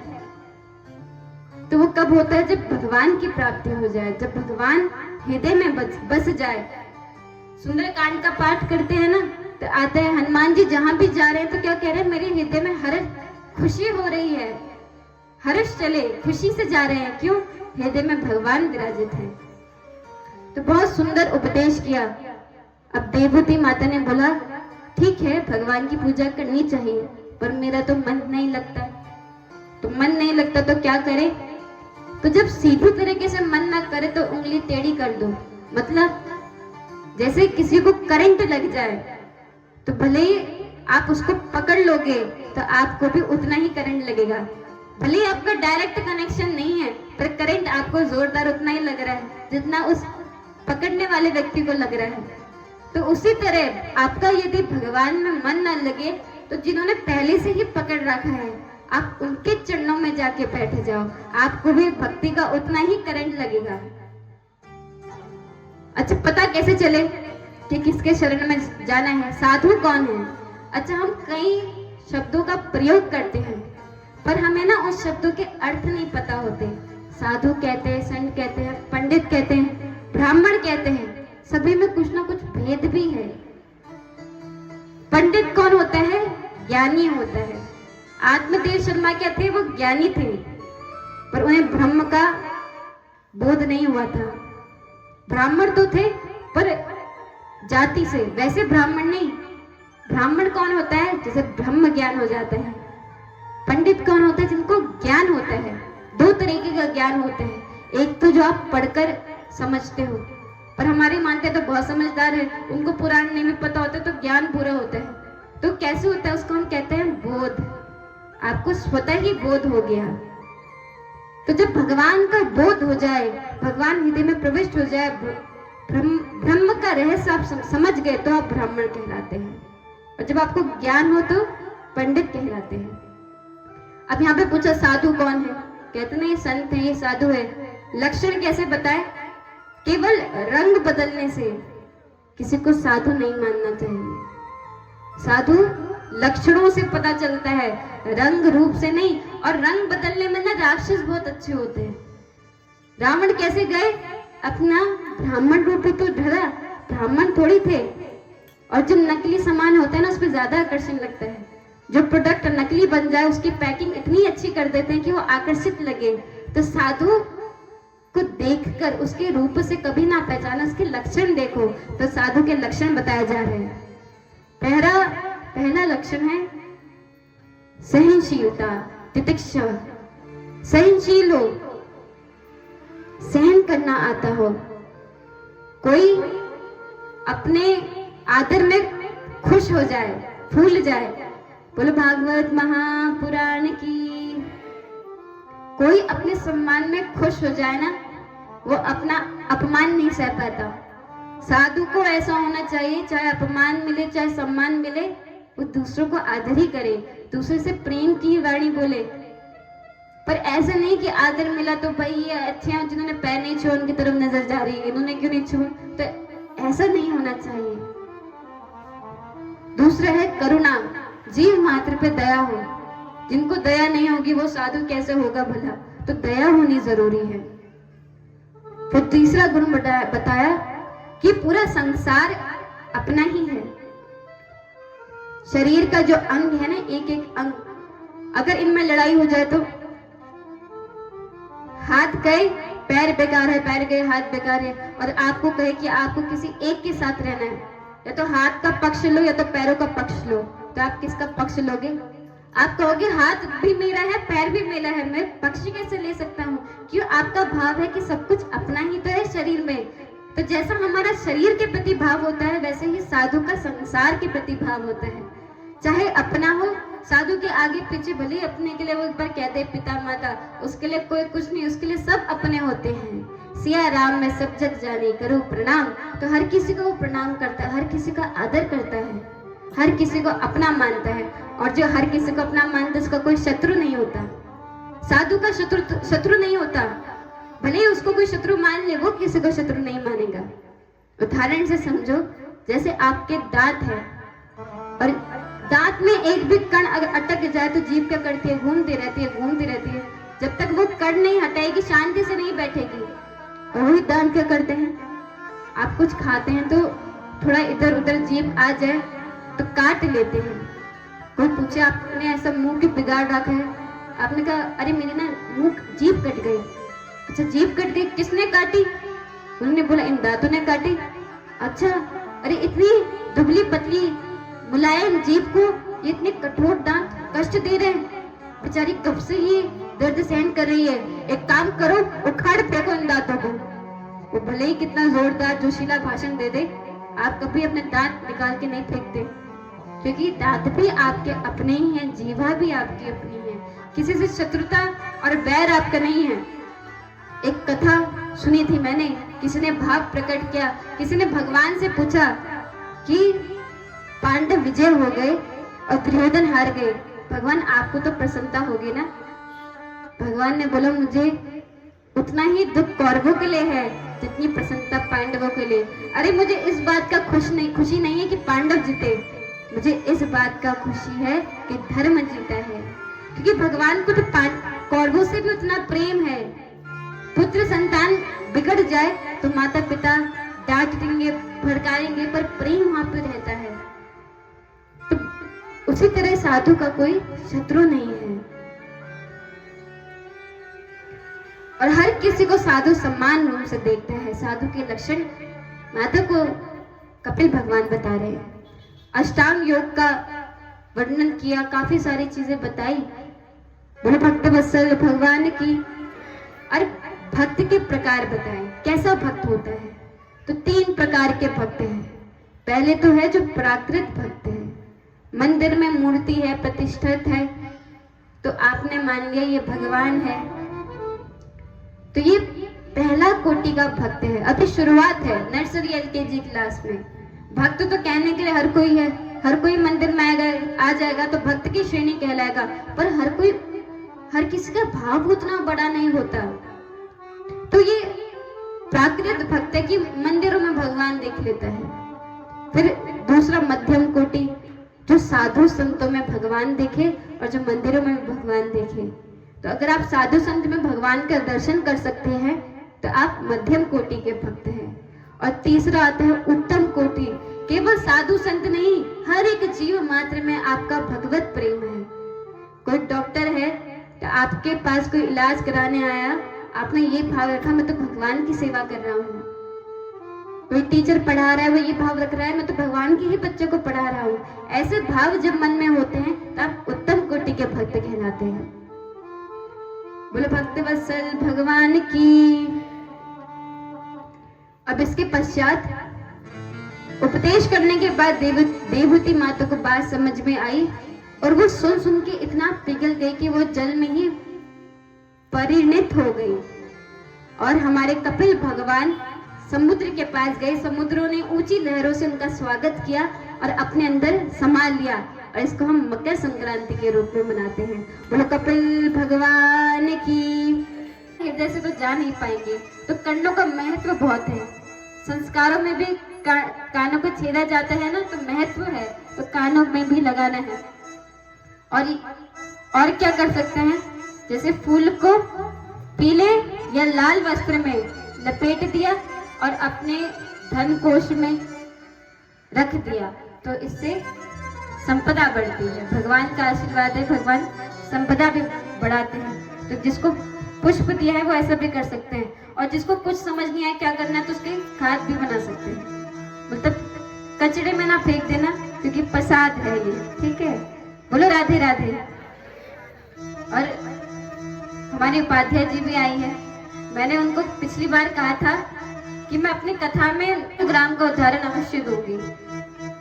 तो वो कब होता है? जब भगवान की प्राप्ति हो जाए, जब भगवान हृदय में बस जाए। सुंदरकांड का पाठ करते हैं ना, तो आता है हनुमान जी जहां भी जा रहे हैं तो क्या कह रहे हैं? मेरे हृदय में हर्ष, खुशी हो रही है, हर्ष चले, खुशी से जा रहे हैं। क्यों? हृदय में भगवान विराजित है। तो बहुत सुंदर उपदेश किया। अब देवहूति माता ने बोला ठीक है भगवान की पूजा करनी चाहिए, पर मेरा तो मन नहीं लगता। तो मन नहीं लगता तो क्या करे? तो जब सीधी तरीके से मन ना करे तो उंगली टेढ़ी कर दो। मतलब जैसे किसी को करंट लग जाए तो भले ही आप उसको पकड़ लोगे तो आपको भी उतना ही करंट लगेगा। भले ही आपका डायरेक्ट कनेक्शन नहीं है, पर करंट आपको जोरदार उतना ही लग रहा है जितना उस पकड़ने वाले व्यक्ति को लग रहा है। तो उसी तरह आपका यदि भगवान में मन न लगे तो जिन्होंने पहले से ही पकड़ रखा है, आप उनके चरणों में जाके बैठ जाओ, आपको भी भक्ति का उतना ही करंट लगेगा। अच्छा, पता कैसे चले कि किसके शरण में जाना है? साधु कौन है? अच्छा, हम कई शब्दों का प्रयोग करते हैं, पर हमें ना उस शब्दों के अर्थ नहीं पता होते। साधु कहते हैं, संत कहते हैं, पंडित कहते हैं, ब्राह्मण कहते हैं, सभी में कुछ ना कुछ भेद भी है। पंडित कौन होता है? ज्ञानी होता है। आत्मदेव शर्मा क्या थे? वो ज्ञानी थे, पर उन्हें ब्रह्म का बोध नहीं हुआ था। ब्राह्मण तो थे पर जाति से, वैसे ब्राह्मण नहीं। ब्राह्मण कौन होता है? जैसे ब्रह्म ज्ञान हो जाता है। पंडित कौन होता है? जिनको ज्ञान होता है। दो तरीके का ज्ञान होता है, एक तो जो आप पढ़कर समझते हो, पर हमारे मानते तो बहुत समझदार है, उनको पुराण नहीं भी पता होता तो ज्ञान पूरा होता है। तो कैसे होता है? उसको हम कहते हैं बोध। आपको स्वतः ही बोध हो गया। तो जब भगवान का बोध हो जाए, भगवान हृदय में प्रविष्ट हो जाए, ब्रह्म का रहस्य आप समझ गए तो आप ब्राह्मण कहलाते हैं, और जब आपको ज्ञान हो तो पंडित कहलाते हैं। अब यहाँ पे पूछा साधु कौन है? कहते नहीं संत है, ये साधु है। लक्षण कैसे बताए? केवल रंग बदलने से किसी को साधु नहीं मानना चाहिए। साधु लक्षणों से पता चलता है, रंग रूप से नहीं। और रंग बदलने में ना राक्षस बहुत अच्छे होते हैं। रावण कैसे गए? अपना ब्राह्मण रूप तो ढला, ब्राह्मण थोड़ी थे। और जो नकली सामान होता है ना, उस पर ज्यादा आकर्षण लगता है। जो प्रोडक्ट नकली बन जाए उसकी पैकिंग इतनी अच्छी कर देते हैं कि वो आकर्षित लगे। तो साधु को देखकर उसके रूप से कभी ना पहचाना, उसके लक्षण देखो। तो साधु के लक्षण बताए जा रहे हैं। पहला लक्षण है सहनशीलता, तितिक्षा। सहनशील हो, सहन करना आता हो। कोई अपने आदर में खुश हो जाए, फूल जाए। बोलो भागवत महापुराण की। कोई अपने सम्मान में खुश हो जाए ना, वो अपना अपमान नहीं सह पाता। साधु को ऐसा होना चाहिए, चाहे अपमान मिले चाहे सम्मान मिले, वो दूसरों को आदर ही करे, दूसरे से प्रेम की वाणी बोले। पर ऐसा नहीं कि आदर मिला तो भाई ये अच्छे हैं, जिन्होंने पैर नहीं छुआ उनकी तरफ नजर जा रही है, इन्होंने क्यों नहीं छुआ। तो ऐसा नहीं होना चाहिए। दूसरा है करुणा, जीव मात्र पे दया हो। जिनको दया नहीं होगी वो साधु कैसे होगा भला? तो दया होनी जरूरी है। फिर तीसरा गुण बताया कि पूरा संसार अपना ही है। शरीर का जो अंग है ना, एक एक अंग, अगर इनमें लड़ाई हो जाए तो हाथ गए पैर बेकार है, पैर गए हाथ बेकार है। और आपको कहे कि आपको किसी एक के साथ रहना है, या तो हाथ का पक्ष लो या तो पैरों का पक्ष लो, तो आप किसका पक्ष लोगे? आप कहोगे हाथ भी मेरा है पैर भी मेरा है, मैं पक्ष कैसे ले सकता हूँ? क्यों? आपका भाव है कि सब कुछ अपना ही तो है शरीर में। तो जैसा हमारा शरीर के प्रति भाव होता है, वैसे ही साधु का संसार के प्रति भाव होता है। चाहे अपना हो साधु के आगे पीछे भले ही अपने के लिए वो एक बार कहते पिता माता, उसके लिए कोई कुछ नहीं, उसके लिए सब अपने होते हैं। सिया राम में सब जग जाने करो प्रणाम। तो हर किसी को वो प्रणाम करता है, हर किसी का आदर करता है, हर किसी को अपना मानता है। और जो हर किसी को अपना मानता है उसका कोई शत्रु नहीं होता। साधु का शत्रु नहीं होता, भले ही उसको कोई शत्रु मान ले, वो किसी को शत्रु नहीं मानेगा। उदाहरण से समझो, जैसे आपके दांत है और दांत में एक भी कण अगर अटक जाए तो जीभ क्या करती है, घूमती रहती है, घूमती रहती है, जब तक वो कण नहीं हटाएगी शांति से नहीं बैठेगी। और वही दांत क्या करते हैं, आप कुछ खाते हैं तो थोड़ा इधर उधर जीभ आ जाए तो काट लेते हैं। कोई पूछे आपने ऐसा मुंह क्यों बिगाड़ रखा है, आपने कहा अरे मेरी ना मुंह जीभ कट गई। अच्छा जीभ कट गई, किसने काटी? उन्होंने बोला इन दांतों ने काटी। अच्छा, अरे इतनी दुबली पतली मुलायम जीभ को ये इतने कठोर दांत कष्ट दे रहे हैं, बेचारी कब से ये दर्द सहन कर रही है, एक काम करो उखाड़ फेंको इन दांतों को। वो भले ही कितना जोरदार जोशीला भाषण दे दे, आप कभी अपने दांत निकाल के नहीं फेंकते, क्योंकि दांत भी आपके अपने ही हैं, जीभा भी आपकी अपनी है, किसी से शत्रुता और वैर आपका नहीं है। एक कथा सुनी थी मैंने, किसी ने भाव प्रकट किया, किसी ने भगवान से पूछा कि पांडव विजय हो गए और दुर्योधन हार गए, भगवान आपको तो प्रसन्नता होगी ना? भगवान ने बोला मुझे उतना ही दुख कौरवों के लिए है जितनी प्रसन्नता पांडवों के लिए। अरे मुझे इस बात का खुशी नहीं है कि पांडव जीते, मुझे इस बात का खुशी है कि धर्म जीता है, क्योंकि भगवान को तो कौरवों से भी उतना प्रेम है। पुत्र संतान बिगड़ जाए तो माता पिता डांट देंगे, भड़काएंगे, पर प्रेम वहां पे रहता है। तो उसी तरह साधु का कोई शत्रु नहीं है और हर किसी को साधु सम्मान रूप से देखता है। साधु के लक्षण माता को कपिल भगवान बता रहे हैं। अष्टांग योग का वर्णन किया, काफी सारी चीजें बताई, बोले भक्त वत्सल भगवान की। और भक्त के प्रकार बताए, कैसा भक्त होता है? तो 3 प्रकार के भक्त हैं। पहले तो है जो प्राकृत भक्त है, मंदिर में मूर्ति है, प्रतिष्ठित है, तो आपने मान लिया ये भगवान है, तो ये पहला कोटि का भक्त है। अभी शुरुआत है, नर्सरी LKG क्लास में। भक्त तो कहने के लिए हर कोई है, हर कोई मंदिर में आ जाएगा तो भक्त की श्रेणी कहलाएगा, पर हर किसी का भाव उतना बड़ा नहीं होता। तो ये प्राकृत भक्त है कि मंदिरों में भगवान देख लेता है। फिर दूसरा मध्यम कोटि, जो साधु संतों में भगवान देखे और जो मंदिरों में भगवान देखे। तो अगर आप साधु संत में भगवान का दर्शन कर सकते हैं तो आप मध्यम कोटि के भक्त हैं। और तीसरा आता है उत्तम कोटि, केवल साधु संत नहीं, हर एक जीव मात्र में आपका भगवत प्रेम है। कोई डॉक्टर है तो आपके पास कोई इलाज कराने आया, आपने ये भाव रखा मैं तो भगवान की सेवा कर रहा हूँ। कोई टीचर पढ़ा रहा है, वो ये भाव रख रहा है मैं तो भगवान के ही बच्चे को पढ़ा रहा हूँ। ऐसे भाव जब मन में होते हैं तो आप उत्तम कोटि के भक्त कहलाते हैं। बोलो भक्त वत्सल भगवान की। अब इसके पश्चात उपदेश करने के बाद देवहूति माता को बात समझ में आई और वो सुन के इतना पिघल गई कि वो जल में ही परिणित हो गई। और हमारे कपिल भगवान समुद्र के पास गए, समुद्रों ने ऊंची लहरों से उनका स्वागत किया और अपने अंदर समा लिया, और इसको हम मकर संक्रांति के रूप में मनाते हैं। बोलो कपिल भगवान की। हृदय से तो जा नहीं पाएंगे, तो कर्णों का महत्व बहुत है। संस्कारों में भी कानों को छेदा जाता है ना, तो महत्व है, तो कानों में भी लगाना है। और क्या कर सकते हैं, जैसे फूल को पीले या लाल वस्त्र में लपेट दिया और अपने धन कोश में रख दिया, तो इससे संपदा बढ़ती है। भगवान का आशीर्वाद है, भगवान संपदा भी बढ़ाते हैं। तो जिसको पुष्प दिया है वो ऐसा भी कर सकते हैं, और जिसको कुछ समझ नहीं आया क्या करना है तो उसके खाद भी बना सकते हैं। मतलब कचड़े में ना फेंक देना, क्योंकि प्रसाद है ये, ठीक है। बोलो राधे राधे। और हमारी उपाध्याय जी भी आई है। मैंने उनको पिछली बार कहा था कि मैं अपनी कथा में ग्राम का उदाहरण अवश्य दूंगी,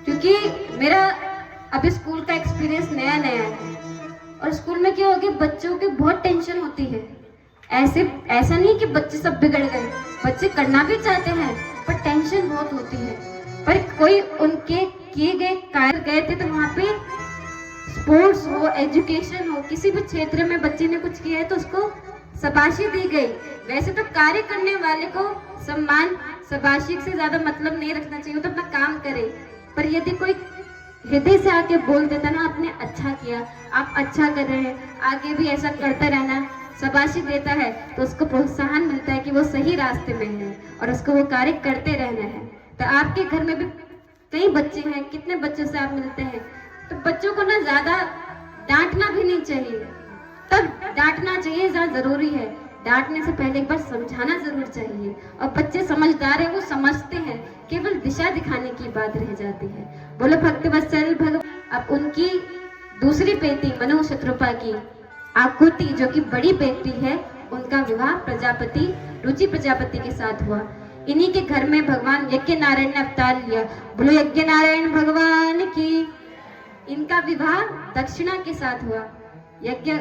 क्योंकि मेरा अभी स्कूल का एक्सपीरियंस नया नया है और स्कूल में क्या हो गया, बच्चों की बहुत टेंशन होती है। ऐसा नहीं कि बच्चे सब बिगड़ गए, बच्चे करना भी चाहते हैं पर टेंशन बहुत होती है। पर कोई उनके किए गए कार्य गए थे तो वहाँ पे स्पोर्ट्स हो, एजुकेशन हो, किसी भी क्षेत्र में बच्चे ने कुछ किया है तो उसको शाबाशी दी गई। वैसे तो कार्य करने वाले को सम्मान, शाबाशी से ज्यादा मतलब नहीं रखना चाहिए, तो अपना काम करे। पर यदि कोई हृदय से आके बोल देता ना, आपने अच्छा किया, आप अच्छा कर रहे हैं, आगे भी ऐसा करते रहना, शाबाशी देता है, तो उसको प्रोत्साहन मिलता है कि वो सही रास्ते में है और उसको वो कार्य करते रहना है। तो आपके घर में भी कई बच्चे हैं, कितने बच्चों से आप मिलते हैं, तो बच्चों को ना ज्यादा डांटना भी नहीं चाहिए। तब डांटना चाहिए जहाँ जरूरी है, डांटने से पहले एक बार समझाना जरूर चाहिए। और बच्चे समझदार है, वो समझते हैं, केवल दिशा दिखाने की बात रह जाती है। बोलो भक्तवत्सल भगवान। अब उनकी दूसरी बेटी मनु शत्रुपा की आकृति जो कि बड़ी बेटी है, उनका विवाह प्रजापति रुचि प्रजापति के साथ हुआ। इन्हीं के घर में भगवान यज्ञ नारायण ने अवतार लिया। बोलो यज्ञ नारायण भगवान की। इनका विवाह दक्षिणा के साथ हुआ। यज्ञ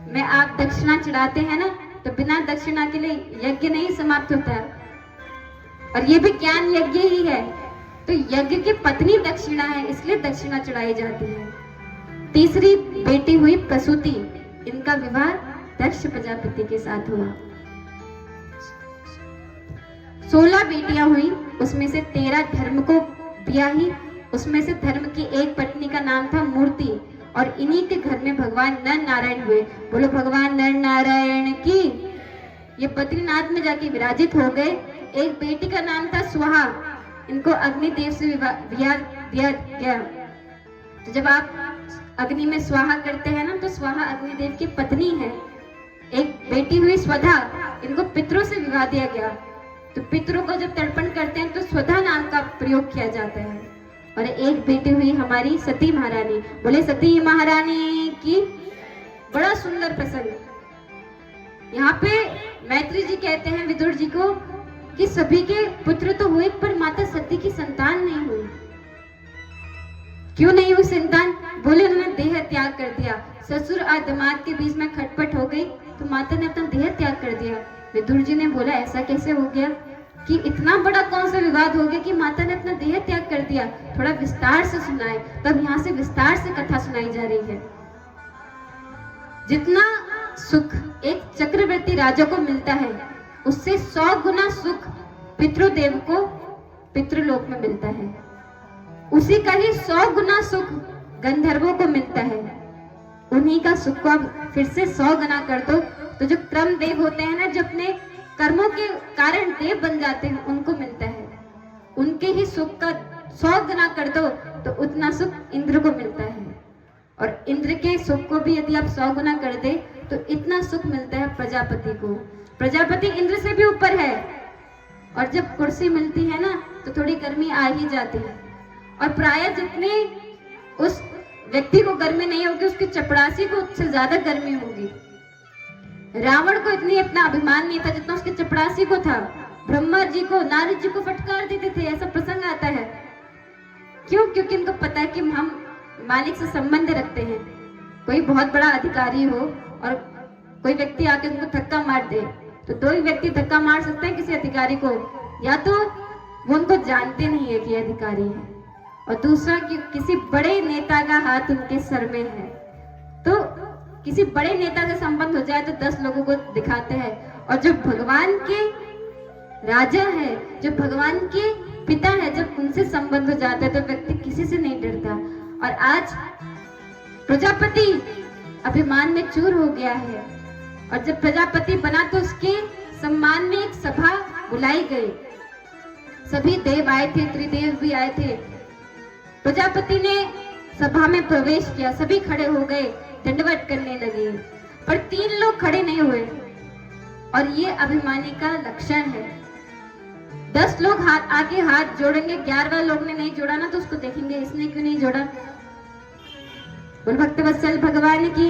में आप दक्षिणा चढ़ाते हैं ना, तो बिना दक्षिणा के लिए यज्ञ नहीं समाप्त होता है, और ये भी ज्ञान यज्ञ ही है। तो यज्ञ की पत्नी दक्षिणा है, इसलिए दक्षिणा चढ़ाई जाती है। तीसरी बेटी हुई प्रसूति। इनका विवाह दक्ष प्रजापति के साथ हुआ। 16 बेटियां हुई, उसमें से 13 धर्म को ब्याही। उसमें से धर्म की एक पत्नी का नाम था मूर्ति, और इन्हीं के घर में भगवान नर नारायण हुए। बोलो भगवान नर नारायण की। ये बद्रीनाथ में जाके विराजित हो गए। एक बेटी का नाम था स्वाहा, इनको अग्निदेव से विवाह दिया गया। तो जब आप अग्नि में स्वाहा करते हैं ना, तो स्वाहा अग्निदेव की पत्नी है। एक बेटी हुई स्वधा, इनको पितरों से विवाह दिया गया। तो पितरों को जब तर्पण करते हैं तो स्वधा नाम का प्रयोग किया जाता है। और एक बेटी हुई हमारी सती महारानी। बोले सती महारानी की। बड़ा सुंदर प्रसंग। यहाँ पे मैत्री जी कहते हैं विदुर जी को कि सभी के पुत्र तो हुए, पर माता सती की संतान नहीं हुई। क्यों नहीं हुई संतान? बोले उन्होंने देह त्याग कर दिया। ससुर और दामाद के बीच में खटपट हो गई, तो माता ने अपना देह त्याग कर दिया। विदुर जी ने बोला ऐसा कैसे हो गया, कि इतना बड़ा कौन सा विवाद हो गया कि माता ने अपना देह त्याग कर दिया। थोड़ा विस्तार से सुनाए। तब यहाँ से विस्तार से कथा सुनाई जा रही है। जितना सुख एक चक्रवर्ती राजा को मिलता है, उससे 100 गुना सुख पितृदेव को पितृलोक में मिलता है। उसी का ही 100 गुना सुख गंधर्वों को मिलता है। उन्हीं का सुख को अब फिर से 100 गुना कर दो, तो जो क्रम देव होते हैं ना, जो अपने कर्मों के कारण देव बन जाते हैं, उनको मिलता है। उनके ही सुख का 100 गुना कर दो तो उतना सुख इंद्र को मिलता है। और इंद्र के सुख को भी यदि आप 100 गुना कर दे तो इतना सुख मिलता है प्रजापति को। प्रजापति इंद्र से भी ऊपर है। और जब कुर्सी मिलती है ना, तो थोड़ी गर्मी आ ही जाती है। और प्राय जितने उस व्यक्ति को गर्मी नहीं होगी, उसकी चपरासी को उससे ज्यादा गर्मी होगी। रावण को इतनी अपना अभिमान नहीं था जितना उसके चपरासी को था। ब्रह्मा जी को, नारद जी को फटकार देते थे। ऐसा प्रसंग आता है। क्यों? क्योंकि इनको पता है कि हम मालिक से संबंध रखते हैं। कोई बहुत बड़ा अधिकारी हो और कोई व्यक्ति आके उनको धक्का मार दे, तो 2 ही व्यक्ति धक्का मार सकते हैं किसी अधिकारी को। या तो वो उनको जानते नहीं है कि अधिकारी है, और दूसरा कि किसी बड़े नेता का हाथ उनके सर में है। तो किसी बड़े नेता से संबंध हो जाए तो 10 लोगों को दिखाते हैं। और जो भगवान के राजा है, जो भगवान के पिता है, जब उनसे संबंध हो जाता है तो व्यक्ति किसी से नहीं डरता। और आज प्रजापति अभिमान में चूर हो गया है। और जब प्रजापति बना तो उसके सम्मान में एक सभा बुलाई गई। सभी देव आए थे, त्रिदेव भी आए थे। प्रजापति ने सभा में प्रवेश किया, सभी खड़े हो गए, दंडवत करने लगे। पर 3 लोग खड़े नहीं हुए, और ये अभिमानी का लक्षण है। 10 लोग आगे हाथ जोड़ेंगे, 11वां लोग ने नहीं जोड़ा ना, तो उसको देखेंगे इसने क्यों नहीं जोड़ा। बोल भक्तवत्सल भगवान की।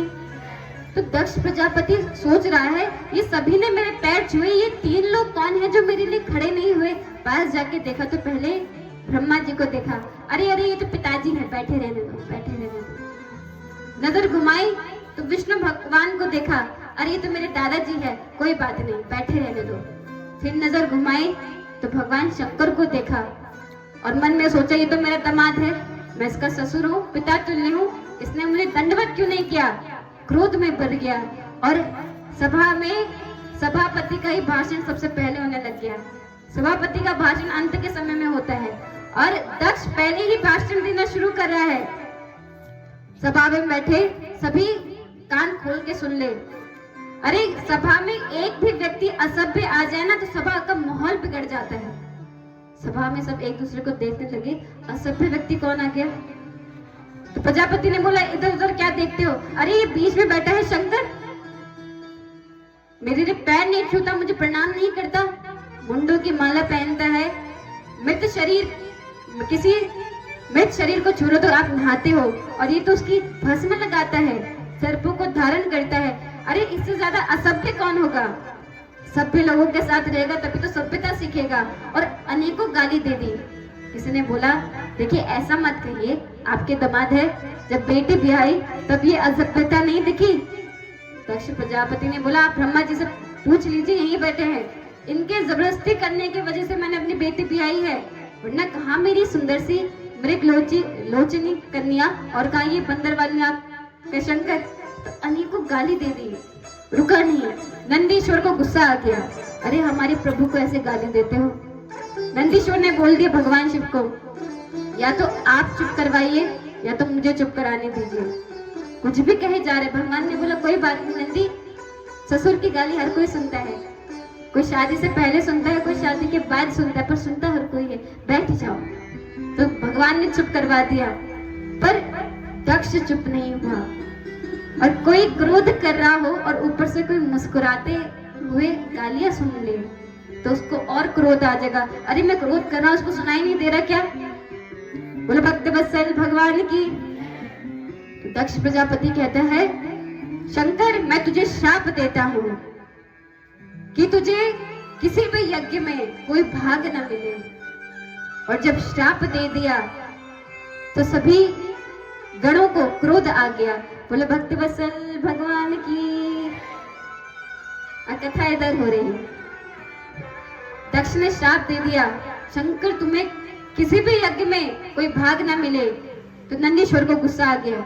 तो दक्ष प्रजापति सोच रहा है, ये सभी ने मेरे पैर छुए, ये 3 लोग कौन है जो मेरे लिए खड़े नहीं हुए। पास जाके देखा तो पहले ब्रह्मा जी को देखा, अरे अरे ये तो पिताजी है, बैठे रहने दो, बैठे रहने दो। नजर घुमाई तो विष्णु भगवान को देखा, अरे ये तो मेरे दादाजी है, कोई बात नहीं, बैठे रहने दो। फिर नजर घुमाई तो भगवान शंकर को देखा और मन में सोचा ये तो मेरा दामाद है, मैं इसका ससुर हूँ, पिता तुल्य हूँ, इसने मुझे दंडवत क्यों नहीं किया। क्रोध में भर गया और सभा में सभापति का ही भाषण सबसे पहले होने लग गया। सभापति का भाषण अंत के समय में होता है और दक्ष पहले ही भाषण देना शुरू कर रहा है। सभा में बैठे सभी कान खोल के सुन ले। अरे सभा में एक भी व्यक्ति असभ्य आ जाए ना तो सभा का माहौल बिगड़ जाता है। सभा में सब एक दूसरे को देखने लगे, असभ्य व्यक्ति कौन आ गया। तो प्रजापति ने बोला, इधर उधर क्या देखते हो, अरे ये बीच में बैठा है शंकर, मेरे पैर नहीं छूता, मुझे प्रणाम नहीं करता, मुंडों की माला पहनता है, मृत शरीर को छू तो आप नहाते हो, और ये तो उसकी भस्म लगाता है, सर्पों को धारण करता है, अरे इससे ज्यादा असभ्य कौन होगा। सभ्य लोगों के साथ रहेगा तभी तो सभ्यता सीखेगा। और अनेकों गाली दे दी। किसी ने बोला, देखिए ऐसा मत कहिए, आपके दामाद है, जब बेटी ब्याही तब ये असभ्यता नहीं दिखी। दक्ष प्रजापति ने बोला, आप ब्रह्मा जी से पूछ लीजिए, यहीं बैठे हैं, इनके जबरदस्ती करने की वजह से मैंने अपनी बेटी ब्याही है, वरना कहाँ मेरी सुंदर सी मृग लोचनी कन्या और कहा ये बंदर वाली आंख के शंकर। तो अनेकों गाली दे दी, रुका नहीं। नंदीश्वर को गुस्सा आ गया, अरे हमारे प्रभु को ऐसे गाली देते हो। नंदीश्वर ने बोल दिया भगवान शिव को, या तो आप चुप करवाइए या तो मुझे चुप कराने दीजिए। कुछ भी कहे जा रहे। भगवान ने बोला, कोई बात नहीं नंदी, ससुर की गाली हर कोई सुनता है, कोई शादी से पहले सुनता है, कोई शादी के बाद सुनता है, पर सुनता हर कोई है, बैठ जाओ। तो भगवान ने चुप करवा दिया, पर दक्ष चुप नहीं हुआ। और कोई क्रोध कर रहा हो और ऊपर से कोई मुस्कुराते हुए गालियां सुन ले तो उसको और क्रोध आ जाएगा। अरे मैं क्रोध कर रहा हूं, उसको सुनाई नहीं दे रहा क्या। बोले भक्त वत्सल भगवान की। तो दक्ष प्रजापति कहता है, शंकर मैं तुझे श्राप देता हूं कि तुझे किसी भी यज्ञ में कोई भाग न मिले। और जब श्राप दे दिया तो सभी गणों को क्रोध आ गया। बोले भक्त वत्सल भगवान की। कथा इधर हो रही है। दक्ष ने श्राप दे दिया, शंकर तुम्हें किसी भी यज्ञ में कोई भाग ना मिले। तो नंदीश्वर को गुस्सा आ गया,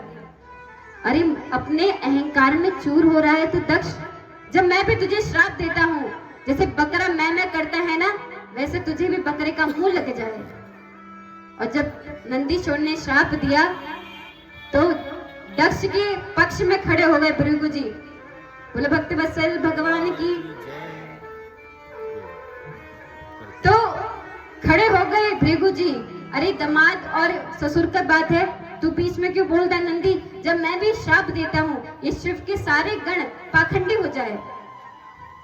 अरे अपने अहंकार में चूर हो रहा है तो दक्ष, जब मैं भी तुझे श्राप देता हूँ, जैसे बकरा मैं करता है ना, वैसे तुझे भी बकरे का मुंह लग जाए। और जब नंदीश्वर ने श्राप दिया तो दक्ष के पक्ष में खड़े हो गए भृगु जी। बोले भक्त वत्सल भगवान की। तो खड़े हो गए भृगु जी, अरे दामाद और ससुर का बात है, तू बीच में क्यों बोलता नंदी, जब मैं भी श्राप देता हूँ ये शिव के सारे गण पाखंडी हो जाए।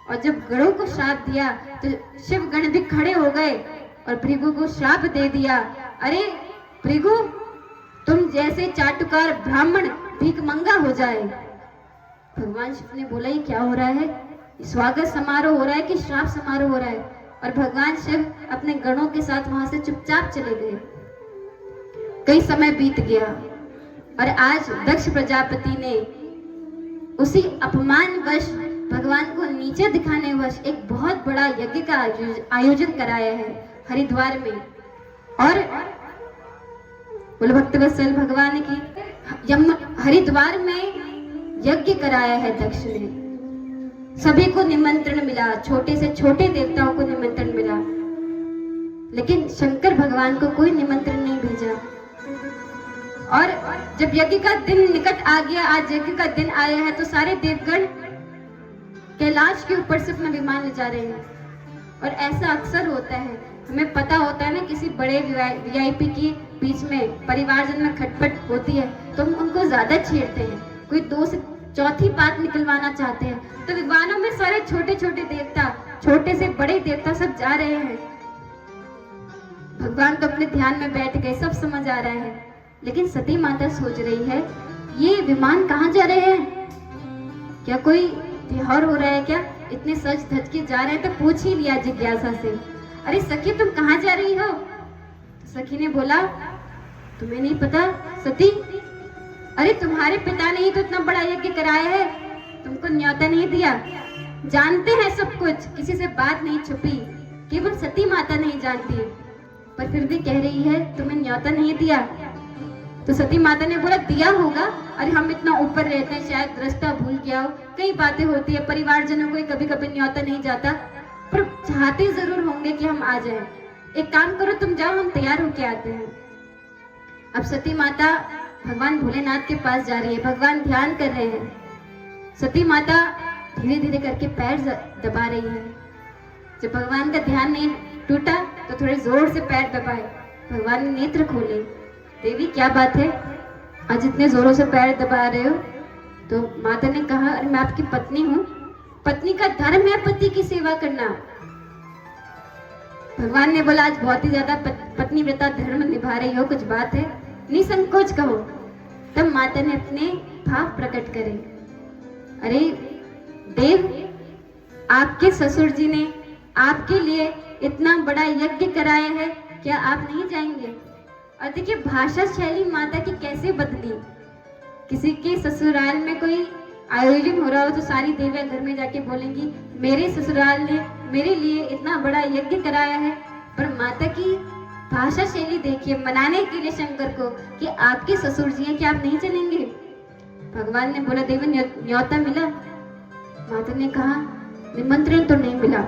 और जब गणों को श्राप दिया तो शिव गण भी खड़े हो गए और भृगु को श्राप दे दिया। अरे भृगु, तुम जैसे चाटुकार ब्राह्मण भीखमंगा हो जाए। भगवान शिव ने बोला, ये क्या हो रहा है, स्वागत समारोह हो रहा है कि श्राप समारोह हो रहा है। और भगवान शिव अपने गणों के साथ वहां से चुपचाप चले गए। कई समय बीत गया और आज दक्ष प्रजापति ने उसी अपमानवश भगवान को नीचे दिखाने वश एक बहुत बड़ा यज्ञ का आयोजन कराया है हरिद्वार में। और बोले भक्त वत्सल भगवान की, हरिद्वार में यज्ञ कराया है दक्ष ने। सभी को निमंत्रण मिला, छोटे से छोटे देवताओं को निमंत्रण मिला, लेकिन शंकर भगवान को कोई निमंत्रण नहीं भेजा। और जब यज्ञ का दिन निकट आ गया, आज यज्ञ का दिन आया है, तो सारे देवगण कैलाश के ऊपर से अपना विमान ले जा रहे हैं। और ऐसा अक्सर होता है, हमें पता होता है ना, किसी बड़े वीआईपी की बीच में परिवारजन में खटपट होती है तो हम उनको ज्यादा छेड़ते हैं, कोई दो से चौथी बात निकलवाना चाहते हैं, तो विमानों में सारे छोटे छोटे देवता, छोटे से बड़े देवता सब जा रहे हैं। भगवान तो अपने ध्यान में बैठ गए, सब समझ आ रहा है, लेकिन सती माता सोच रही है, ये विमान कहाँ जा रहे हैं, क्या कोई त्योहार हो रहा है क्या, इतने सज धज के जा रहे हैं। तो पूछ ही लिया जिज्ञासा से, अरे सखी तुम कहाँ जा रही हो। सखी ने बोला, तुम्हें नहीं पता सती? अरे तुम्हारे पिता ने ही तो इतना बड़ा यज्ञ कराया है, तुमको न्योता नहीं दिया। जानते हैं सब कुछ, किसी से बात नहीं छुपी, केवल सती माता नहीं जानती, पर फिर भी कह रही है तुम्हें न्योता नहीं दिया। तो सती माता ने बोला, दिया होगा, अरे हम इतना ऊपर रहते हैं, शायद रास्ता भूल गया हो, कई बातें होती है, परिवारजनों को कभी कभी न्योता नहीं जाता, पर चाहते जरूर होंगे कि हम आ जाएं। एक काम करो, तुम जाओ, हम तैयार होके आते हैं। अब सती माता भगवान भोलेनाथ के पास जा रही है, भगवान ध्यान कर रहे हैं। सती माता धीरे धीरे करके पैर दबा रही है। जब भगवान का ध्यान नहीं टूटा तो थोड़े जोर से पैर दबाए, भगवान ने नेत्र खोले। देवी क्या बात है, आज इतने जोरों से पैर दबा रहे हो? तो माता ने कहा, अरे मैं आपकी पत्नी हूँ, पत्नी का धर्म है पति की सेवा करना। भगवान ने बोला, आज बहुत ही ज्यादा पत्नी व्रता धर्म निभा रही हो, कुछ बात है? निसंकोच कहो। तब माता ने अपने भाव प्रकट करे, अरे देव, आपके ससुर जी ने आपके लिए इतना बड़ा यज्ञ कराया है, क्या आप नहीं जाएंगे? और देखिए भाषा शैली माता की कैसे बदली। किसी के ससुराल में कोई आयोजन हो रहा हो तो सारी देवियां घर में जाके बोलेंगी, मेरे ससुराल ने मेरे लिए इतना बड़ा यज्ञ कराया है। पर माता की भाषा शैली देखिए, मनाने के लिए शंकर को कि आपके ससुर जी हैं, क्या आप नहीं चलेंगे? भगवान ने बोला, देवी न्योता मिला? माता ने कहा, निमंत्रण तो नहीं मिला,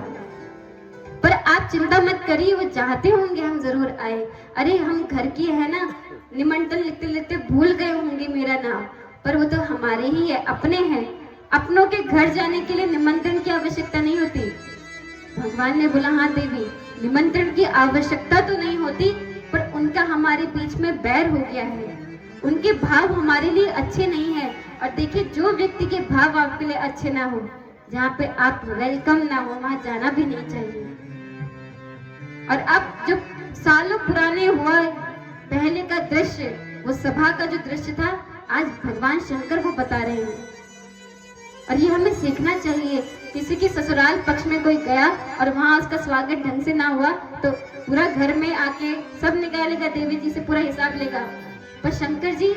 पर आप चिंता मत करिए, वो चाहते होंगे हम जरूर आए। अरे हम घर की है ना, निमंत्रण लिखते लिखते भूल गए होंगे मेरा नाम, पर वो तो हमारे ही है, अपने हैं, अपनों के घर जाने के लिए निमंत्रण की आवश्यकता नहीं होती। भगवान ने बोला, हाँ देवी, निमंत्रण की आवश्यकता तो नहीं होती, पर उनका हमारे बीच में बैर हो गया है, उनके भाव हमारे लिए अच्छे नहीं है। और देखिए, जो व्यक्ति के भाव आपके लिए अच्छे ना हो, जहाँ पे आप वेलकम ना हो, वहां जाना भी नहीं चाहिए। और अब जो सालों पुराने हुआ पहले का दृश्य, वो सभा का जो दृश्य था, आज भगवान शंकर को बता रहे हैं। और ये हमें सीखना चाहिए। किसी के ससुराल पक्ष में कोई गया और वहां उसका स्वागत ढंग से ना हुआ तो पूरा घर में आके सब निकालेगा, देवी जी से पूरा हिसाब लेगा। पर शंकर जी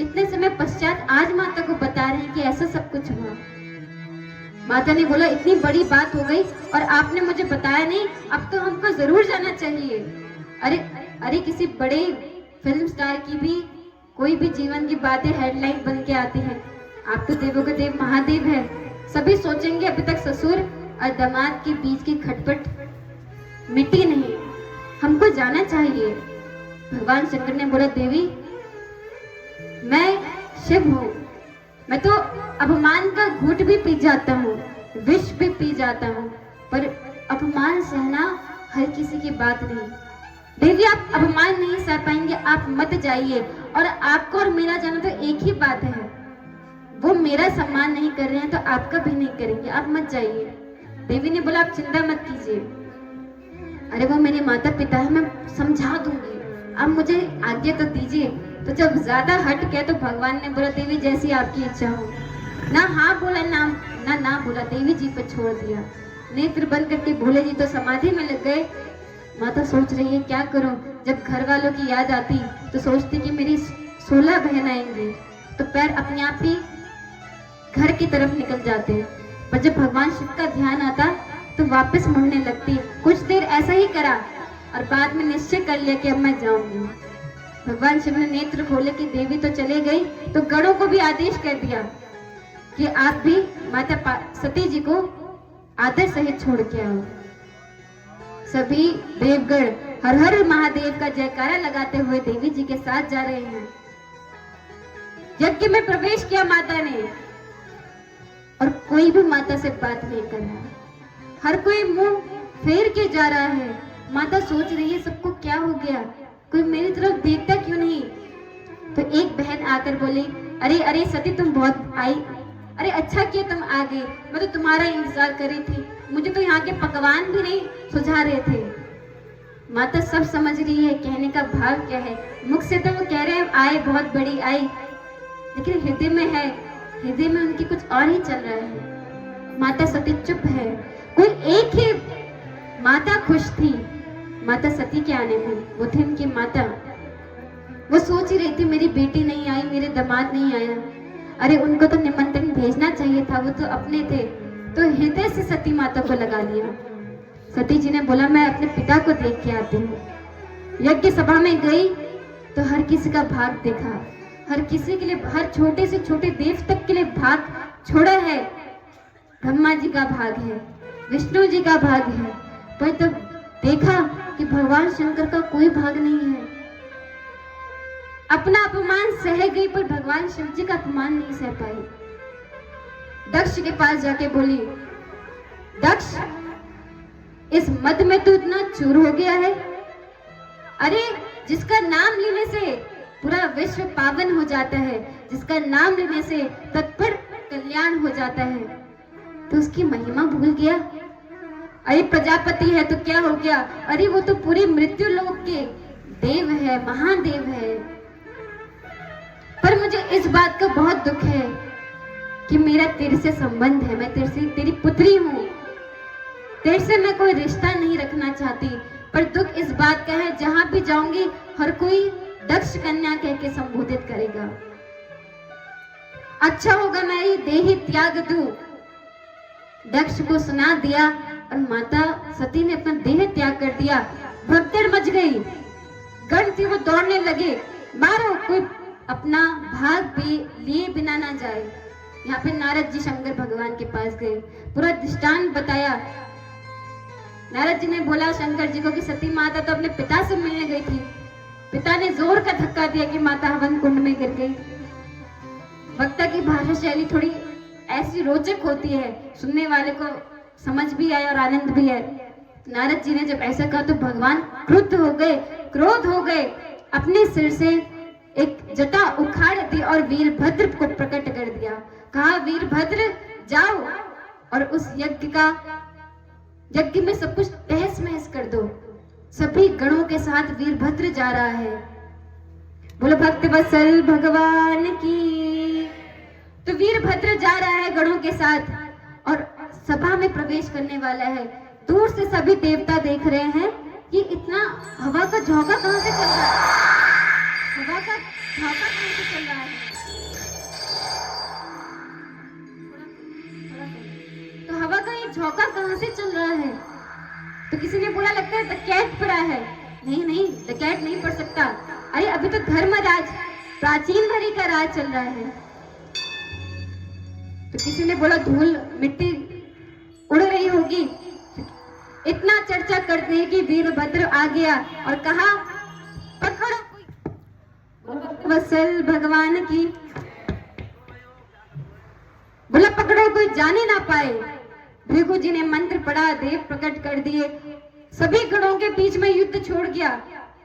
इतने समय पश्चात आज माता को बता रहे हैं कि ऐसा सब कुछ हुआ। माता ने बोला, इतनी बड़ी बात हो गई और आपने मुझे बताया नहीं, अब तो हमको जरूर जाना चाहिए। अरे अरे, किसी बड़े फिल्म स्टार की भी कोई भी जीवन की बातें हेडलाइन बन के आती है। आप तो देवों के देव महादेव है, सभी सोचेंगे अभी तक ससुर और दामाद के बीच की खटपट मिटी नहीं, हमको जाना चाहिए। भगवान शंकर ने बोला, देवी मैं शिव हूँ, मैं तो अपमान का घूंट भी पी जाता हूँ, विष भी पी जाता हूँ, पर अपमान सहना हर किसी की बात नहीं। देवी आप अपमान नहीं सह पाएंगे, आप मत जाइए। और आपको और मेरा जाना तो एक ही बात है, वो मेरा सम्मान नहीं कर रहे हैं तो आपका भी नहीं करेंगे, आप मत जाइए। देवी ने बोला, आप चिंता मत कीजिए, अरे वो मेरे माता पिता है, मैं समझा दूंगी, आप मुझे आज्ञा तो दीजिए। तो जब ज्यादा हट गया तो भगवान ने बोला, देवी जैसी आपकी इच्छा हो। ना हाँ बोला ना बोला, देवी जी पर छोड़ दिया। नेत्र बंद करके भोले जी तो समाधि में लग गए। माता सोच रही है क्या करूं। जब घर वालों की याद आती तो सोचती कि मेरी 16 बहन आएंगी, तो पैर अपने आप ही घर की तरफ निकल जाते। पर जब भगवान शिव का ध्यान आता तो वापस मुड़ने लगती। कुछ देर ऐसा ही करा और बाद में निश्चय कर लिया कि अब मैं जाऊंगी। भगवान शिव ने नेत्र खोले कि देवी तो चले गई, तो गणों को भी आदेश कर दिया कि आप भी माता सती जी को आदर सहित छोड़ के आओ। सभी देवगण हर हर महादेव का जयकारा लगाते हुए देवी जी के साथ जा रहे हैं। यज्ञ में प्रवेश किया माता ने और कोई भी माता से बात नहीं कर रहा, हर कोई मुंह फेर के जा रहा है। माता सोच रही है सबको क्या हो गया, कोई मेरी तरफ देखता क्यों नहीं। तो एक बहन आकर बोली, अरे अरे सती तुम बहुत आई, अरे अच्छा किया तुम आ गई, मैं तो तुम्हारा इंतजार कर रही थी, मुझे तो यहाँ के पकवान भी नहीं सुझा रहे थे। माता सब समझ रही है कहने का भाव क्या है। मुख से तो वो कह रहे हैं आए बहुत बड़ी आई, लेकिन हृदय में है, हृदय में उनकी कुछ और ही चल रहा है। माता सती चुप है। कोई एक ही माता खुश थी माता सती के आने में। वो थी उनकी माता। वो सोच ही रही थी मेरी बेटी नहीं आई, मेरे दामाद नहीं आया। अरे उनको तो निमंत्रण भेजना चाहिए था, वो तो अपने थे। तो हृदय से सती माता को लगा लिया। सती जी ने बोला मैं अपने पिता को देख के आती हूँ। यज्ञ सभा में गई तो हर किसी का भाग देखा, हर किसी के लिए, हर छोटे से छोटे देव तक के लिए भाग छोड़ा है। ब्रह्मा जी का भाग है, विष्णु जी का भाग है, पर तब देखा कि भगवान शंकर का कोई भाग नहीं है। अपना अपमान सह गई पर भगवान शिव जी का अपमान नहीं सह पाई। दक्ष के पास जाके बोली, दक्ष इस मद में तू इतना चूर हो गया है। अरे जिसका नाम लेने से पूरा विश्व पावन हो जाता है, जिसका नाम लेने से तत्पर कल्याण हो जाता है, तो उसकी महिमा भूल गया। अरे प्रजापति है तो क्या हो गया, अरे वो तो पूरी मृत्यु लोक के देव है, महादेव है। पर मुझे इस बात का बहुत दुख है कि मेरा तेरे से संबंध है, मैं तेरी पुत्री हूँ, तेरे से मैं कोई रिश्ता नहीं रखना चाहती। पर दुख इस बात का है, जहां भी जाऊंगी हर कोई दक्ष कन्या कह के संबोधित करेगा। अच्छा होगा मैं ये देही त्याग दूं। दक्ष को सुना दिया और माता सती ने अपना देह त्याग कर दिया। भगदड़ मच गई, गण थी वो दौड़ने लगे, मारो कोई अपना भाग भी लिए बिना ना जाए। यहाँ पे नारद जी शंकर भगवान के पास गए, पूरा दृष्टांत बताया। नारद जी ने बोला शंकर जी को कि सती माता तो अपने पिता से मिलने गई थी, पिता ने जोर का धक्का दिया कि माता हवन कुंड में गिर गई। वक्ता की भाषा शैली थोड़ी ऐसी रोचक होती है, सुनने वाले को समझ भी आए और आनंद भी आए। नारद जी ने जब ऐसा कहा तो भगवान क्रुद्ध हो गए, क्रोध हो गए, अपने सिर से एक जटा उखाड़ दी और वीरभद्र को प्रकट कर दिया। कहा वीरभद्र जाओ और उस यज्ञ में सब कुछ तहस महस कर दो। सभी गणों के साथ वीरभद्र जा रहा है। बोलो भक्त वत्सल भगवान की। तो वीरभद्र जा रहा है गणों के साथ और सभा में प्रवेश करने वाला है। दूर से सभी देवता देख रहे हैं कि इतना हवा का झोंका कहां से चल रहा है, हवा का झोंका कहां से चल रहा है। तो हवा का ये झोंका कहां से चल रहा है। तो किसी ने बोला लगता है डकैत पड़ा है। नहीं नहीं, डकैत नहीं पड़ सकता। अरे अभी तो धर्मराज प्राचीन धरी का राज चल रहा है। तो किसी ने बोला धूल मिट्टी उड़ रही होगी। इतना चर्चा करते हैं कि वीरभद्र आ गया और कहा पकड़ो वत्सल भगवान की। बोला पकड़ो कोई जाने ना पाए। भृगु जी ने मंत्र पढ़ा, देव प्रकट कर दिए। सभी गणों के बीच में युद्ध छोड़ गया।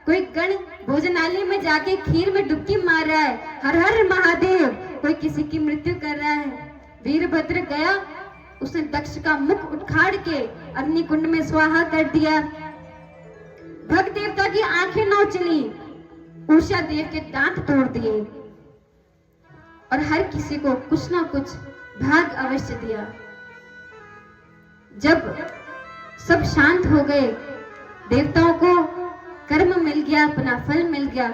कोई गण भोजनालय में जाके खीर में डुबकी मार रहा है, हर हर महादेव। कोई किसी की मृत्यु कर रहा है। वीरभद्र गया, उसने दक्ष का मुख उखाड़ के अग्नि कुंड में स्वाहा कर दिया। भग देवता की आंखें नोचली, उषा देव के दांत तोड़ दिए और हर किसी को कुछ ना कुछ भाग अवश्य दिया। जब सब शांत हो गए, देवताओं को कर्म मिल गया, अपना फल मिल गया,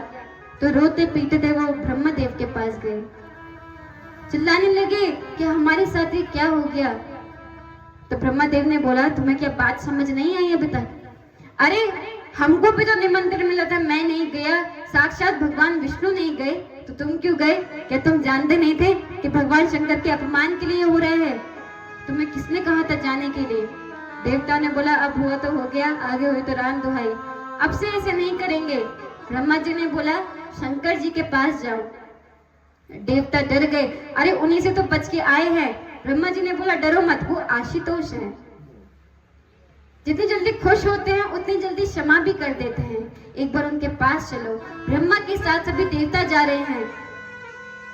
तो रोते पीटते वो ब्रह्मदेव के पास गए। चिल्लाने लगे कि हमारे साथ ये क्या हो गया। तो ब्रह्मदेव ने बोला तुम्हें क्या बात समझ नहीं आई अभी तक। अरे हमको भी तो निमंत्रण मिला था, मैं नहीं गया, साक्षात भगवान विष्णु नहीं गए, तो तुम क्यों गए। क्या तुम जानते नहीं थे कि भगवान शंकर के अपमान के लिए हो रहे हैं। तुम्हें किसने कहा था जाने के लिए। देवता ने बोला अब हुआ तो हो गया, आगे हुई तो राम दुहाई, अब से ऐसे नहीं करेंगे। ब्रह्मा जी ने बोला शंकर जी के पास जाओ। देवता डर गए, अरे उन्हीं से तो बच के आए हैं। ब्रह्मा जी ने बोला डरो मत, वो आशुतोष है। जितनी जल्दी खुश होते हैं उतनी जल्दी क्षमा भी कर देते हैं। एक बार उनके पास चलो। ब्रह्मा के साथ सभी देवता जा रहे हैं।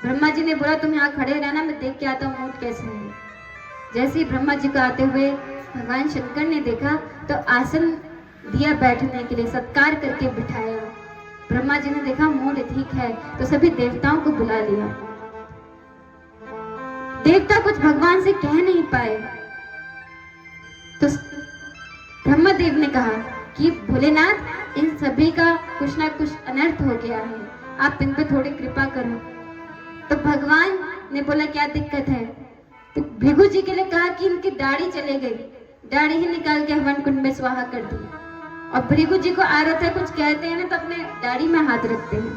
ब्रह्मा जी ने बोला तुम यहाँ खड़े रहना, मैं देख के आता हूँ ऊंट कैसे है। जैसे ही ब्रह्मा जी को आते हुए भगवान शंकर ने देखा तो आसन दिया बैठने के लिए, सत्कार करके बिठाया। ब्रह्मा जी ने देखा मूड ठीक है तो सभी देवताओं को बुला लिया। देवता कुछ भगवान से कह नहीं पाए तो ब्रह्मदेव ने कहा कि भोलेनाथ इन सभी का कुछ ना कुछ अनर्थ हो गया है, आप इन पे थोड़ी कृपा करो। तो भगवान ने बोला क्या दिक्कत है? तो भृगु जी के लिए कहा कि इनकी दाढ़ी चले गई, दाढ़ी ही निकाल के हवन कुंड में स्वाहा कर दी। और भृगु जी को आ रहा था कुछ कहते हैं ना तो अपने दाढ़ी में हाथ रखते हैं।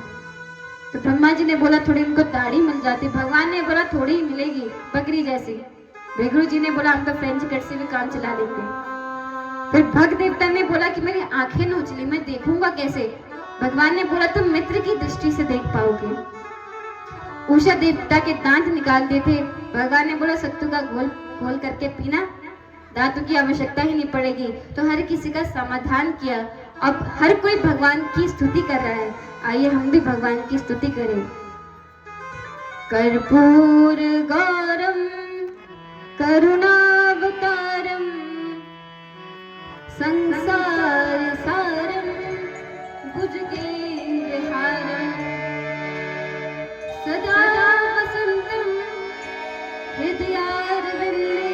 तो ब्रह्मा जी ने बोला थोड़ी इनको दाढ़ी मिल जाती, भगवान ने बोला थोड़ी ही मिलेगी, बकरी जैसी। भृगु जी ने बोला हम तो फ्रेंच कट से भी काम चला लेंगे। फिर भग देवता ने बोला कि मेरी आंखें नोच ली, मैं देखूंगा कैसे? भगवान ने बोला तुम मित्र की दृष्टि से देख पाओगे। उषा देवता के दांत निकाल दिए थे, भगवान ने बोला सत्तू का घोल घोल करके पीना, दांतों की आवश्यकता ही नहीं पड़ेगी। तो हर किसी का समाधान किया। अब हर कोई भगवान की स्तुति कर रहा है, आइए हम भी भगवान की स्तुति करें। कर्पूर गौरम करुणावतारम संसार सारम भुजगेन्द्रहारम सदा वसंतम हृदयारविंदे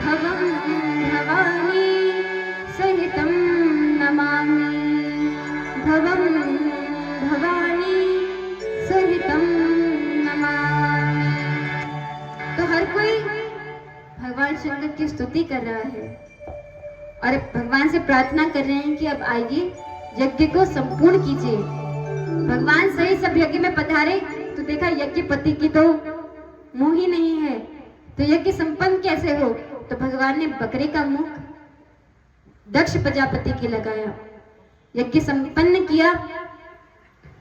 भवं भवानी सहितं नमामि, भवं भवानी सहितं नमामि। तो हर कोई भगवान शंकर की स्तुति कर रहा है और भगवान से प्रार्थना कर रहे हैं कि अब आइए यज्ञ को संपूर्ण कीजिए। भगवान सही सब यज्ञ में पधारे तो देखा यज्ञपति की तो मुंह ही नहीं है, तो यज्ञ संपन्न कैसे हो? तो भगवान ने बकरे का मुख दक्ष प्रजापति की लगाया, यज्ञ संपन्न किया।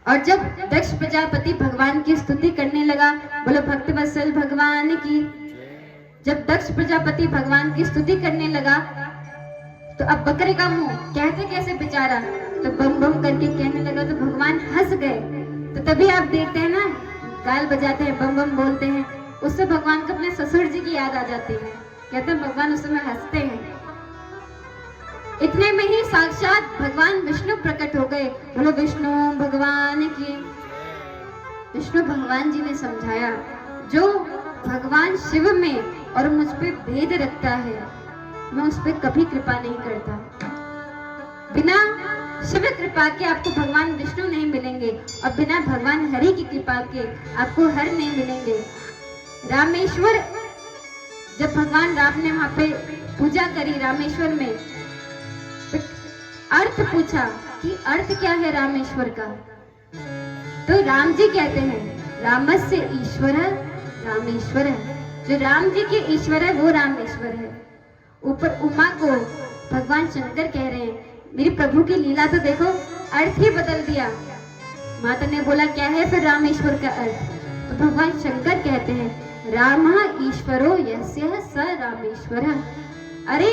और जब दक्ष प्रजापति भगवान की स्तुति करने लगा, बोलो भक्त वत्सल भगवान की। जब दक्ष प्रजापति भगवान की स्तुति करने लगा तो अब बकरे का मुंह कहते कैसे बेचारा, तो बम बम करके कहने लगा तो भगवान हंस गए। तो तभी आप देखते हैं ना, गाल बजाते हैं, बम बम बोलते हैं, उससे भगवान को अपने ससुर जी की याद आ जाती है। कहते हैं भगवान उस समय हंसते हैं। इतने में ही साक्षात भगवान विष्णु प्रकट हो गए। बोलो विष्णु भगवान की। विष्णु भगवान जी ने समझाया जो भगवान शिव में और मुझ पे भेद रखता है, मैं उस पर कभी कृपा नहीं करता। बिना शिव कृपा के आपको भगवान विष्णु नहीं मिलेंगे और बिना भगवान हरि की कृपा के आपको हर नहीं मिलेंगे। रामेश्वर, जब भगवान राम ने वहां पे पूजा करी रामेश्वर में, तो अर्थ पूछा कि अर्थ क्या है रामेश्वर का? तो राम जी कहते हैं रामस्य ईश्वर रामेश्वर है, जो राम जी के ईश्वर है वो रामेश्वर है। ऊपर उमा को भगवान शंकर कह रहे हैं मेरी प्रभु की लीला तो देखो, अर्थ ही बदल दिया। माता ने बोला क्या है फिर रामेश्वर का अर्थ? तो भगवान शंकर कहते हैं राम ईश्वरो यस्य स रामेश्वर। अरे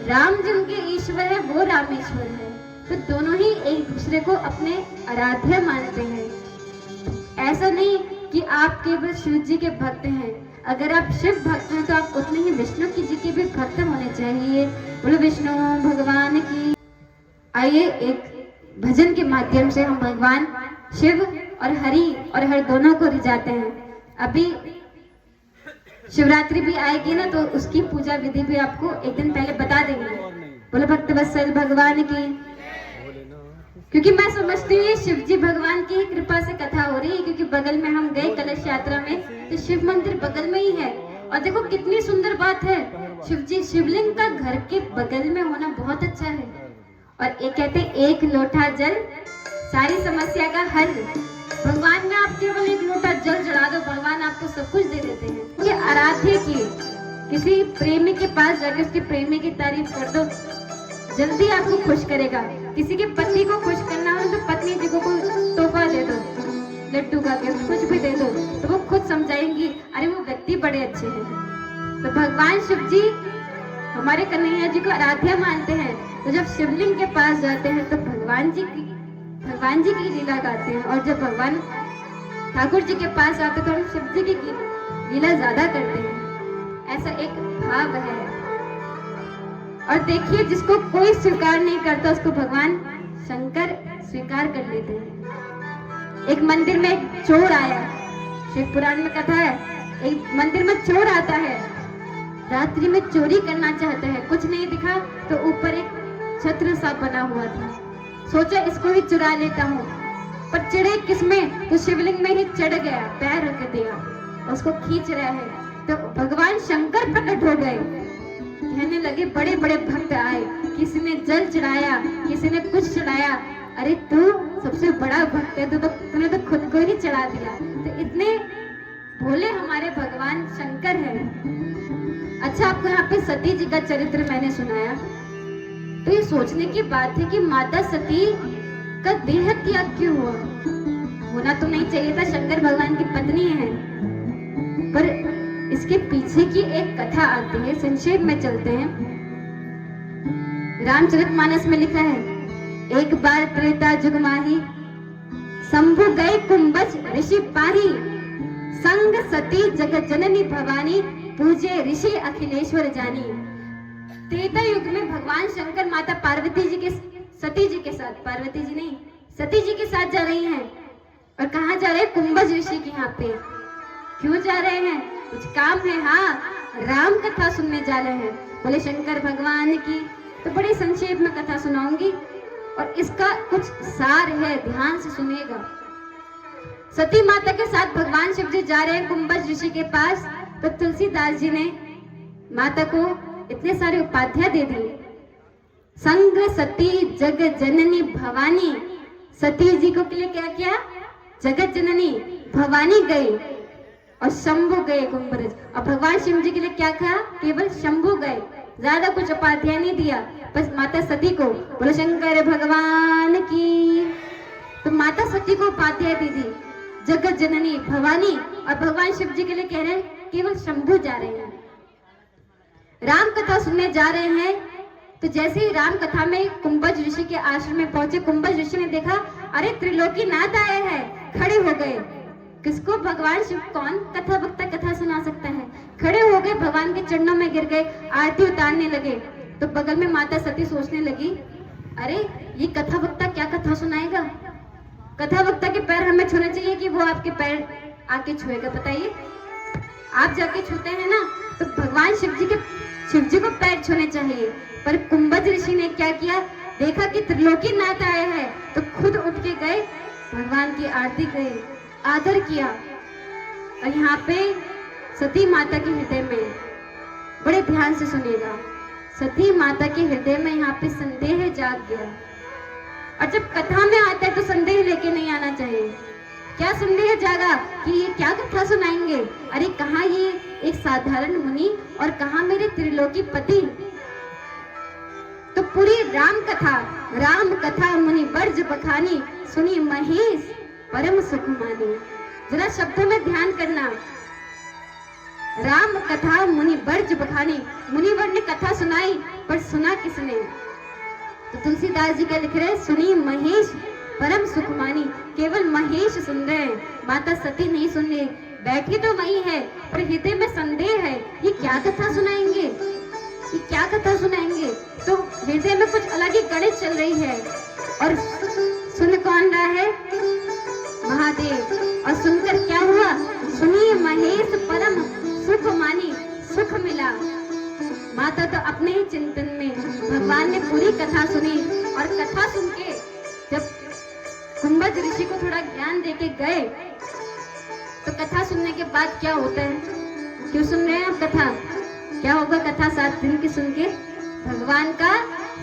राम जिनके ईश्वर है वो रामेश्वर है, तो दोनों ही एक दूसरे को अपने आराध्य मानते हैं। ऐसा नहीं कि आप केवल शिव जी के भक्त हैं, अगर आप शिव भक्त हैं तो आप उतने ही विष्णु की जी के भी भक्त होने चाहिए। बोलो विष्णु भगवान की। आइए एक भजन के माध्यम से हम भगवान शिव और हरि और हर दोनों को रिझाते हैं। अभी शिवरात्रि भी आएगी ना, तो उसकी पूजा विधि भी आपको एक दिन पहले बता देंगे। बोलो भक्त वत्सल भगवान की। क्योंकि मैं समझती हूँ शिव जी भगवान की कृपा से कथा हो रही है, क्योंकि बगल में हम गए कलश यात्रा में तो शिव मंदिर बगल में ही है। और देखो कितनी सुंदर बात है, शिव जी शिवलिंग का घर के बगल में होना बहुत अच्छा है। और एक कहते एक लोटा जल सारी समस्या का हल। भगवान में आप केवल एक लोटा जल चढ़ा दो, भगवान आपको सब कुछ दे देते हैं। ये आराध्य की किसी प्रेमी के पास जाकर उसके प्रेमी की तारीफ कर दो, जल्दी आपको खुश करेगा। किसी के पति को खुश करना हो तो पत्नी जी को कोई तोहफा दे दो, लड्डू का कुछ भी दे दो, तो वो खुद समझाएंगी अरे वो व्यक्ति बड़े अच्छे हैं। तो भगवान शिव जी हमारे कन्हैया जी को आराध्या मानते हैं। तो जब शिवलिंग के पास जाते हैं तो भगवान जी की लीला गाते हैं, और जब भगवान ठाकुर जी के पास आते हैं तो हम शिव जी की लीला ज्यादा करते हैं। ऐसा एक भाव है। और देखिए जिसको कोई स्वीकार नहीं करता उसको भगवान शंकर स्वीकार कर लेते हैं। एक मंदिर में एक चोर आया, शिव पुराण में कथा है, एक मंदिर में चोर आता है, रात्रि में चोरी करना चाहता है, कुछ नहीं दिखा तो ऊपर एक छत्र सा बना हुआ था। सोचा इसको ही चुरा लेता हूँ, पर चिड़े किसमें, तो शिवलिंग में ही चढ़ गया, पैर रख दिया, उसको खींच रहा है तो भगवान शंकर प्रकट हो गए। कहने लगे, बड़े बड़े भक्त आए, किसी ने जल चढ़ाया, किसी ने कुछ चढ़ाया, अरे तू सबसे बड़ा भक्त है, तूने तो खुद को ही चढ़ा दिया। तो इतने भोले हमारे भगवान शंकर हैं। अच्छा, आपको यहाँ पे सती जी का चरित्र मैंने सुनाया, तो ये सोचने की बात है कि माता सती का देह त्याग क्यों हुआ? होना तो नहीं चाहिए था, शंकर भगवान की पत्नी है, पर इसके पीछे की एक कथा आती है। संक्षेप में चलते हैं। रामचरितमानस में लिखा है, एक बार त्रेता जुग माही, शंभु गए कुंभज ऋषि पाही, संग सती जगत जननी भवानी, पूजे ऋषि अखिलेश्वर जानी। त्रेता युग में भगवान शंकर माता पार्वती जी के, सती जी के साथ, पार्वती जी नहीं, सती जी के साथ जा रही हैं। और कहाँ जा रहे हैं? कुंभज ऋषि के यहाँ पे। क्यों जा रहे हैं? कुछ काम है? हाँ, राम कथा सुनने जा रहे हैं। बोले शंकर भगवान की। तो बड़ी संक्षेप में कथा सुनाऊंगी और इसका कुछ सार है, ध्यान से सुनिएगा। सती माता के साथ भगवान शिव जी जा रहे हैं कुंभज ऋषि के पास। तो तुलसीदास जी ने माता को इतने सारे उपाध्याय दे दिए। संग सती जग जननी भवानी। सती जी को के लिए क्या किया? जगत जननी भवानी गई और शंभु गए कुंभज। और भगवान शिव जी के लिए क्या कहा? केवल शंभु गए, ज्यादा कुछ उपाध्याय नहीं दिया, बस माता सती को। बोलो शंकर भगवान की। तो माता सती को उपाध्याय दी थी, जगत जननी भवानी, और भगवान शिव जी के लिए कह रहे हैं केवल शंभु जा रहे हैं। राम कथा सुनने जा रहे हैं। तो जैसे ही राम कथा में कुंभज ऋषि के आश्रम में पहुंचे, कुंभज ऋषि ने देखा, अरे त्रिलोकी नाथ आए हैं, खड़े हो गए। किसको? भगवान शिव। कौन कथा वक्ता कथा सुना सकता है? खड़े हो गए, भगवान के चरणों में गिर गए, आरती उतारने लगे। तो बगल में माता सती सोचने लगी, अरे ये कथा वक्ता क्या कथा सुनाएगा? कथा वक्ता के पैर हमें छूने चाहिए कि वो आपके पैर आके छुएगा? बताइए, आप जाके छूते हैं ना, तो भगवान शिव जी को पैर छूने चाहिए। पर कुंभज ऋषि ने क्या किया? देखा कि त्रिलोकी नाथ आए हैं, तो खुद उठ के गए, भगवान की आरती गए, आदर किया। और यहाँ पे सती माता के हृदय में, बड़े ध्यान से सुनिएगा, सती माता के हृदय में यहाँ पे संदेह जाग गया। और जब कथा में आता है तो संदेह लेके नहीं आना चाहिए। क्या संदेह जागा कि ये क्या कथा सुनाएंगे? अरे कहाँ ये एक साधारण मुनि और कहाँ मेरे त्रिलोकी पति। तो पूरी राम कथा मुनि वर्ज बखानी, सुनी महेश परम सुख मानी। जरा शब्दों में ध्यान करना। राम कथा मुनि वर्ज बखानी, मुनिवर ने कथा सुनाई, पर सुना किसने? तो तुलसीदास जी क्या लिख रहे हैं? सुनी महेश परम सुख मानी। केवल महेश सुन रहे हैं, माता सती नहीं सुन रही। बैठी तो वही है, पर हृदय में संदेह है, ये क्या कथा सुनाएंगे, ये क्या कथा सुनाएंगे? तो हृदय में कुछ अलग ही गणित चल रही है। और सुन कौन रहा है? महादेव। और सुनकर क्या हुआ? सुनी महेश परम सुख मानी, सुख मिला। माता तो अपने ही चिंतन में, भगवान ने पूरी कथा सुनी। और कथा सुन के जब कुंभज ऋषि को थोड़ा ज्ञान देके गए, तो कथा सुनने के बाद क्या होता है? क्यों सुन रहे हैं आप कथा? क्या होगा कथा 7 दिन की सुन के? भगवान का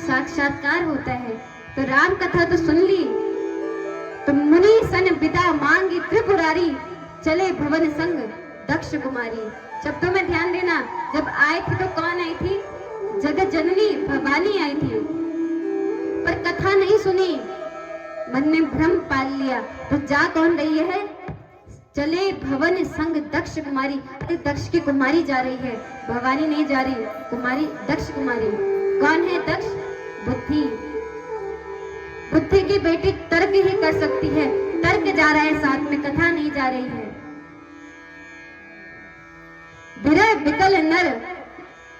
साक्षात्कार होता है। तो राम कथा तो सुन ली, तो मुनि सन विदा मांगी त्रिपुरारी, चले भवन संग दक्ष कुमारी। शब्दों में ध्यान देना। जब आए थे तो कौन आई थी? जगत जननी भवानी आई थी, पर कथा नहीं सुनी, मन में भ्रम पाल लिया। तो जा कौन रही है? चले भवन संग दक्ष कुमारी। अरे दक्ष की कुमारी जा रही है, भवानी नहीं जा रही, कुमारी दक्ष कुमारी। कौन है दक्ष? बुद्धि। बुद्धि की बेटी तर्क ही कर सकती है, तर्क जा रहा है साथ में, कथा नहीं जा रही है। विरह विकल नर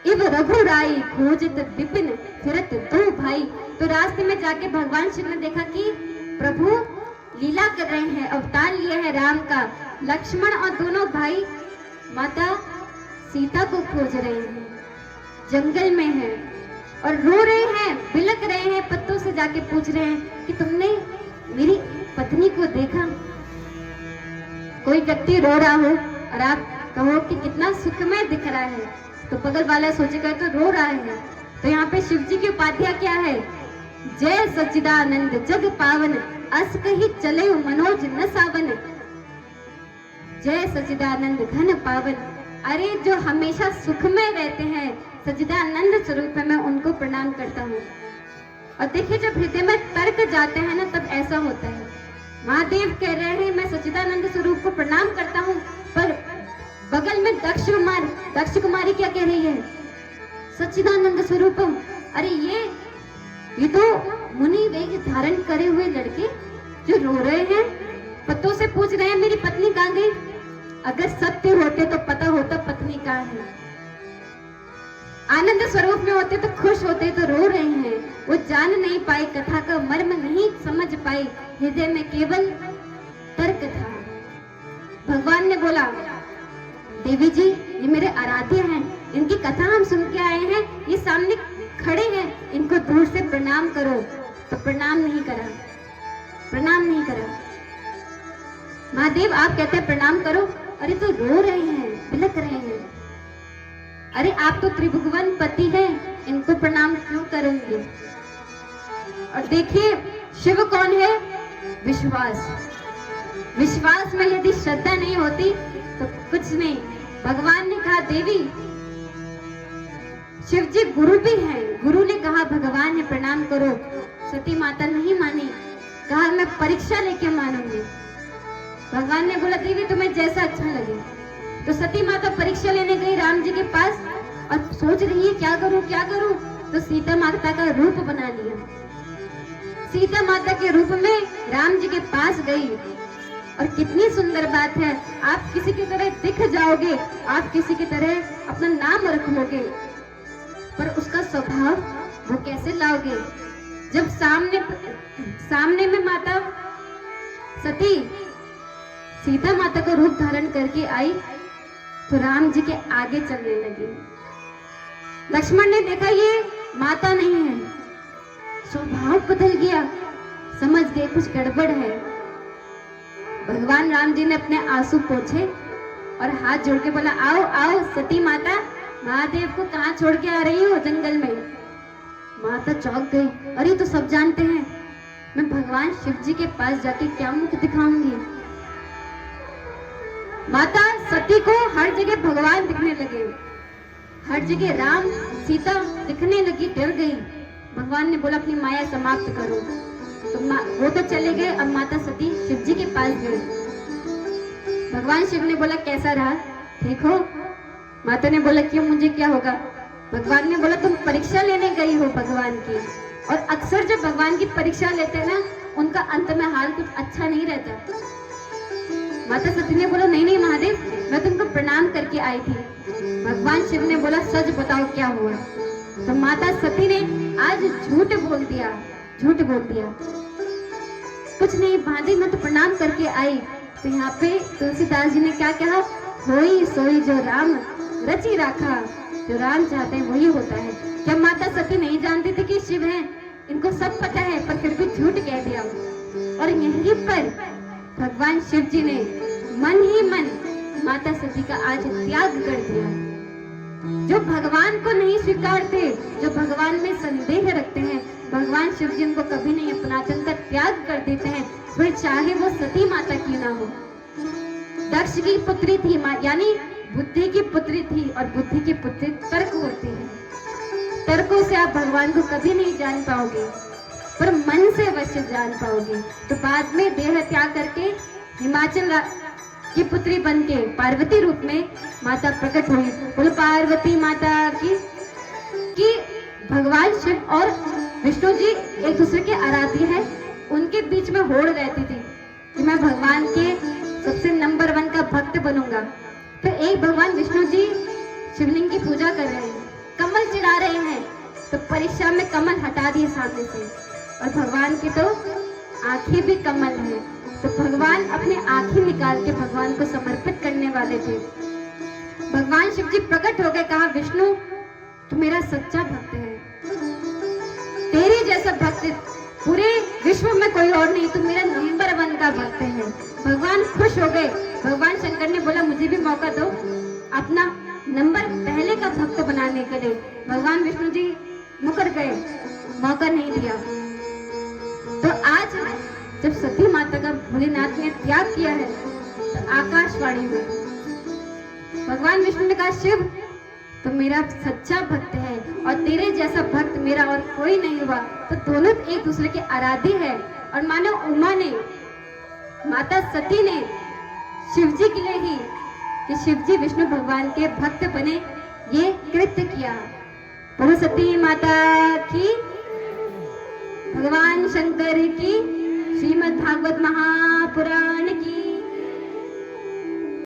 इव रघुराई, खोजत विपिन फिरत दो भाई। तो रास्ते में जाके भगवान शिव ने देखा कि प्रभु लीला कर रहे हैं, अवतार लिया है राम का। लक्ष्मण और दोनों भाई माता सीता को खोज रहे हैं, जंगल में है। और रो रहे हैं, बिलक रहे हैं, पत्तों से जाके पूछ रहे हैं कि तुमने मेरी पत्नी को देखा? कोई व्यक्ति रो रहा हो और आप कहो कि कितना सुखमय दिख रहा है, तो बगल वाला सोचेगा तो रो रहा है। तो यहाँ पे शिव जी की उपाध्याय क्या है? जय सच्चिदानंद जग पावन, अस कही चले मनोज न सावन। जय सच्चिदानंद घन पावन, अरे जो हमेशा सुखमय रहते हैं, सच्चिदानंद स्वरूप में उनको प्रणाम करता हूँ। और देखिए जब हृदय में तर्क जाते हैं ना, तब ऐसा होता है। महादेव कह रहे हैं मैं सच्चिदानंद स्वरूप को प्रणाम करता हूँ, पर बगल में दक्ष कुमारी क्या कह रही है? सच्चिदानंद स्वरूपम। अरे ये तो मुनि वेग धारण करे हुए लड़के जो रो रहे हैं, पत्तों से पूछ रहे हैं मेरी पत्नी कहाँ गई? अगर सत्य होते तो पता होता पत्नी कहाँ है। आनंद स्वरूप में होते तो खुश होते, तो रो रहे हैं। वो जान नहीं पाए, कथा का मर्म नहीं समझ पाए, हृदय में केवल तर्क था। भगवान ने बोला देवी जी ये मेरे आराध्य हैं, इनकी कथा हम सुन के आए हैं, ये सामने खड़े हैं, इनको दूर से प्रणाम करो। तो प्रणाम नहीं करा। महादेव आप कहते हैं प्रणाम करो, अरे तो रो रहे हैं, बिलक रहे हैं। अरे आप तो त्रिभुवन पति हैं, इनको प्रणाम क्यों करेंगे? और देखिए शिव कौन है? विश्वास में यदि श्रद्धा नहीं होती तो कुछ नहीं। भगवान ने कहा देवी, शिव जी गुरु भी हैं, गुरु ने कहा भगवान है प्रणाम करो। सती माता नहीं मानी, कहा मैं परीक्षा लेके मानूंगी। भगवान ने बोला देवी तुम्हें जैसा अच्छा लगे। तो सती माता परीक्षा लेने गई राम जी के पास और सोच रही है क्या करूं। तो सीता माता का रूप बना लिया। सीता माता के रूप में राम जी के पास गई। और कितनी सुंदर बात है, आप किसी की तरह दिख जाओगे, आप किसी की तरह अपना नाम रखोगे, पर उसका स्वभाव वो कैसे लाओगे? जब सामने में माता सती सीता माता का रूप धारण करके आई, तो राम जी के आगे चलने लगी। लक्ष्मण ने देखा ये माता नहीं है, स्वभाव बदल गया, समझ गए कुछ गड़बड़ है। भगवान राम जी ने अपने आंसू पोंछे और हाथ जोड़ के बोला आओ आओ सती माता, महादेव को कहाँ छोड़ के आ रही हो जंगल में? माता चौंक गई, अरे तो सब जानते हैं, मैं भगवान शिव जी के पास जाके क्या मुख दिखाऊंगी? माता सती को हर जगह भगवान दिखने लगे, हर जगह राम सीता दिखने लगी, डर गई। भगवान ने बोला अपनी माया समाप्त करो। तो वो तो चले गए, अब माता सती शिव जी के पास गई। भगवान शिव ने बोला कैसा रहा, ठीक हो? माता ने बोला क्यों, मुझे क्या होगा? भगवान ने बोला तुम परीक्षा लेने गई हो भगवान की, और अक्सर जब भगवान की परीक्षा लेते हैं ना, उनका अंत में हाल कुछ अच्छा नहीं रहता। माता सती ने बोला नहीं महादेव, मैं तुमको प्रणाम करके आई थी। भगवान शिव ने बोला सच बताओ क्या हुआ? तो माता सती ने आज झूठ बोल दिया। कुछ नहीं महादेव, मैं तो प्रणाम करके आई। तो यहाँ पे तुलसीदास जी ने क्या कहा, होई सोई जो राम रची राखा, जो राम चाहते हैं वही होता है। क्या माता सती नहीं जानती थी कि शिव हैं? इनको सब पता है, पर फिर भी झूठ कह दिया। और यहीं पर भगवान शिव जी ने मन ही मन माता सती का आज त्याग कर दिया। जो भगवान को नहीं स्वीकारते, जो भगवान में संदेह रखते हैं, भगवान शिव जी उनको कभी नहीं अपनाते, उनका त्याग कर देते हैं, फिर चाहे वो सती माता क्यों ना हो। दक्ष की पुत्री थी, यानी बुद्धि की पुत्री थी, और बुद्धि की पुत्री तर्क होती है। तर्कों से आप भगवान को कभी नहीं जान पाओगे, पर मन से अवश्य जान पाओगे। तो बाद में देह त्याग करके हिमाचल की पुत्री बनके पार्वती रूप में माता प्रकट हुई। बोलो पार्वती माता की। कि भगवान शिव और विष्णु जी एक दूसरे के आराध्य हैं, उनके बीच में होड़ रहती थी कि मैं भगवान के सबसे नंबर 1 का भक्त बनूंगा। फिर एक भगवान विष्णु जी शिवलिंग की पूजा कर रहे हैं, कमल चढ़ा रहे हैं, तो परीक्षा में कमल हटा दिए सामने से, और भगवान की तो आंखें भी कमल है, तो भगवान अपने आंखें निकाल के भगवान को समर्पित करने वाले थे। भगवान शिव जी प्रकट हो गए, कहा विष्णु तू मेरा सच्चा भक्त है, तेरे जैसा भक्त पूरे विश्व में कोई और नहीं, तू मेरा नंबर 1 का भक्त है। भगवान खुश हो गए। भगवान शंकर ने बोला मुझे भी मौका दो अपना नंबर पहले का भक्त बनाने के लिए। भगवान विष्णु जी मुकर गए, मौका नहीं दिया। तो आज जब सती माता का भोलेनाथ ने त्याग किया है तो आकाशवाणी हुई। भगवान विष्णु ने कहा शिव तो मेरा सच्चा भक्त है और तेरे जैसा भक्त मेरा और कोई नहीं हुआ। तो दोनों एक दूसरे के आराध्य है। और मानो उमा ने, माता सती ने शिव जी के लिए ही कि शिव जी विष्णु भगवान के भक्त बने, ये कृत्य किया। बोलो सती माता की, भगवान शंकर की, श्रीमद् भागवत महापुराण की।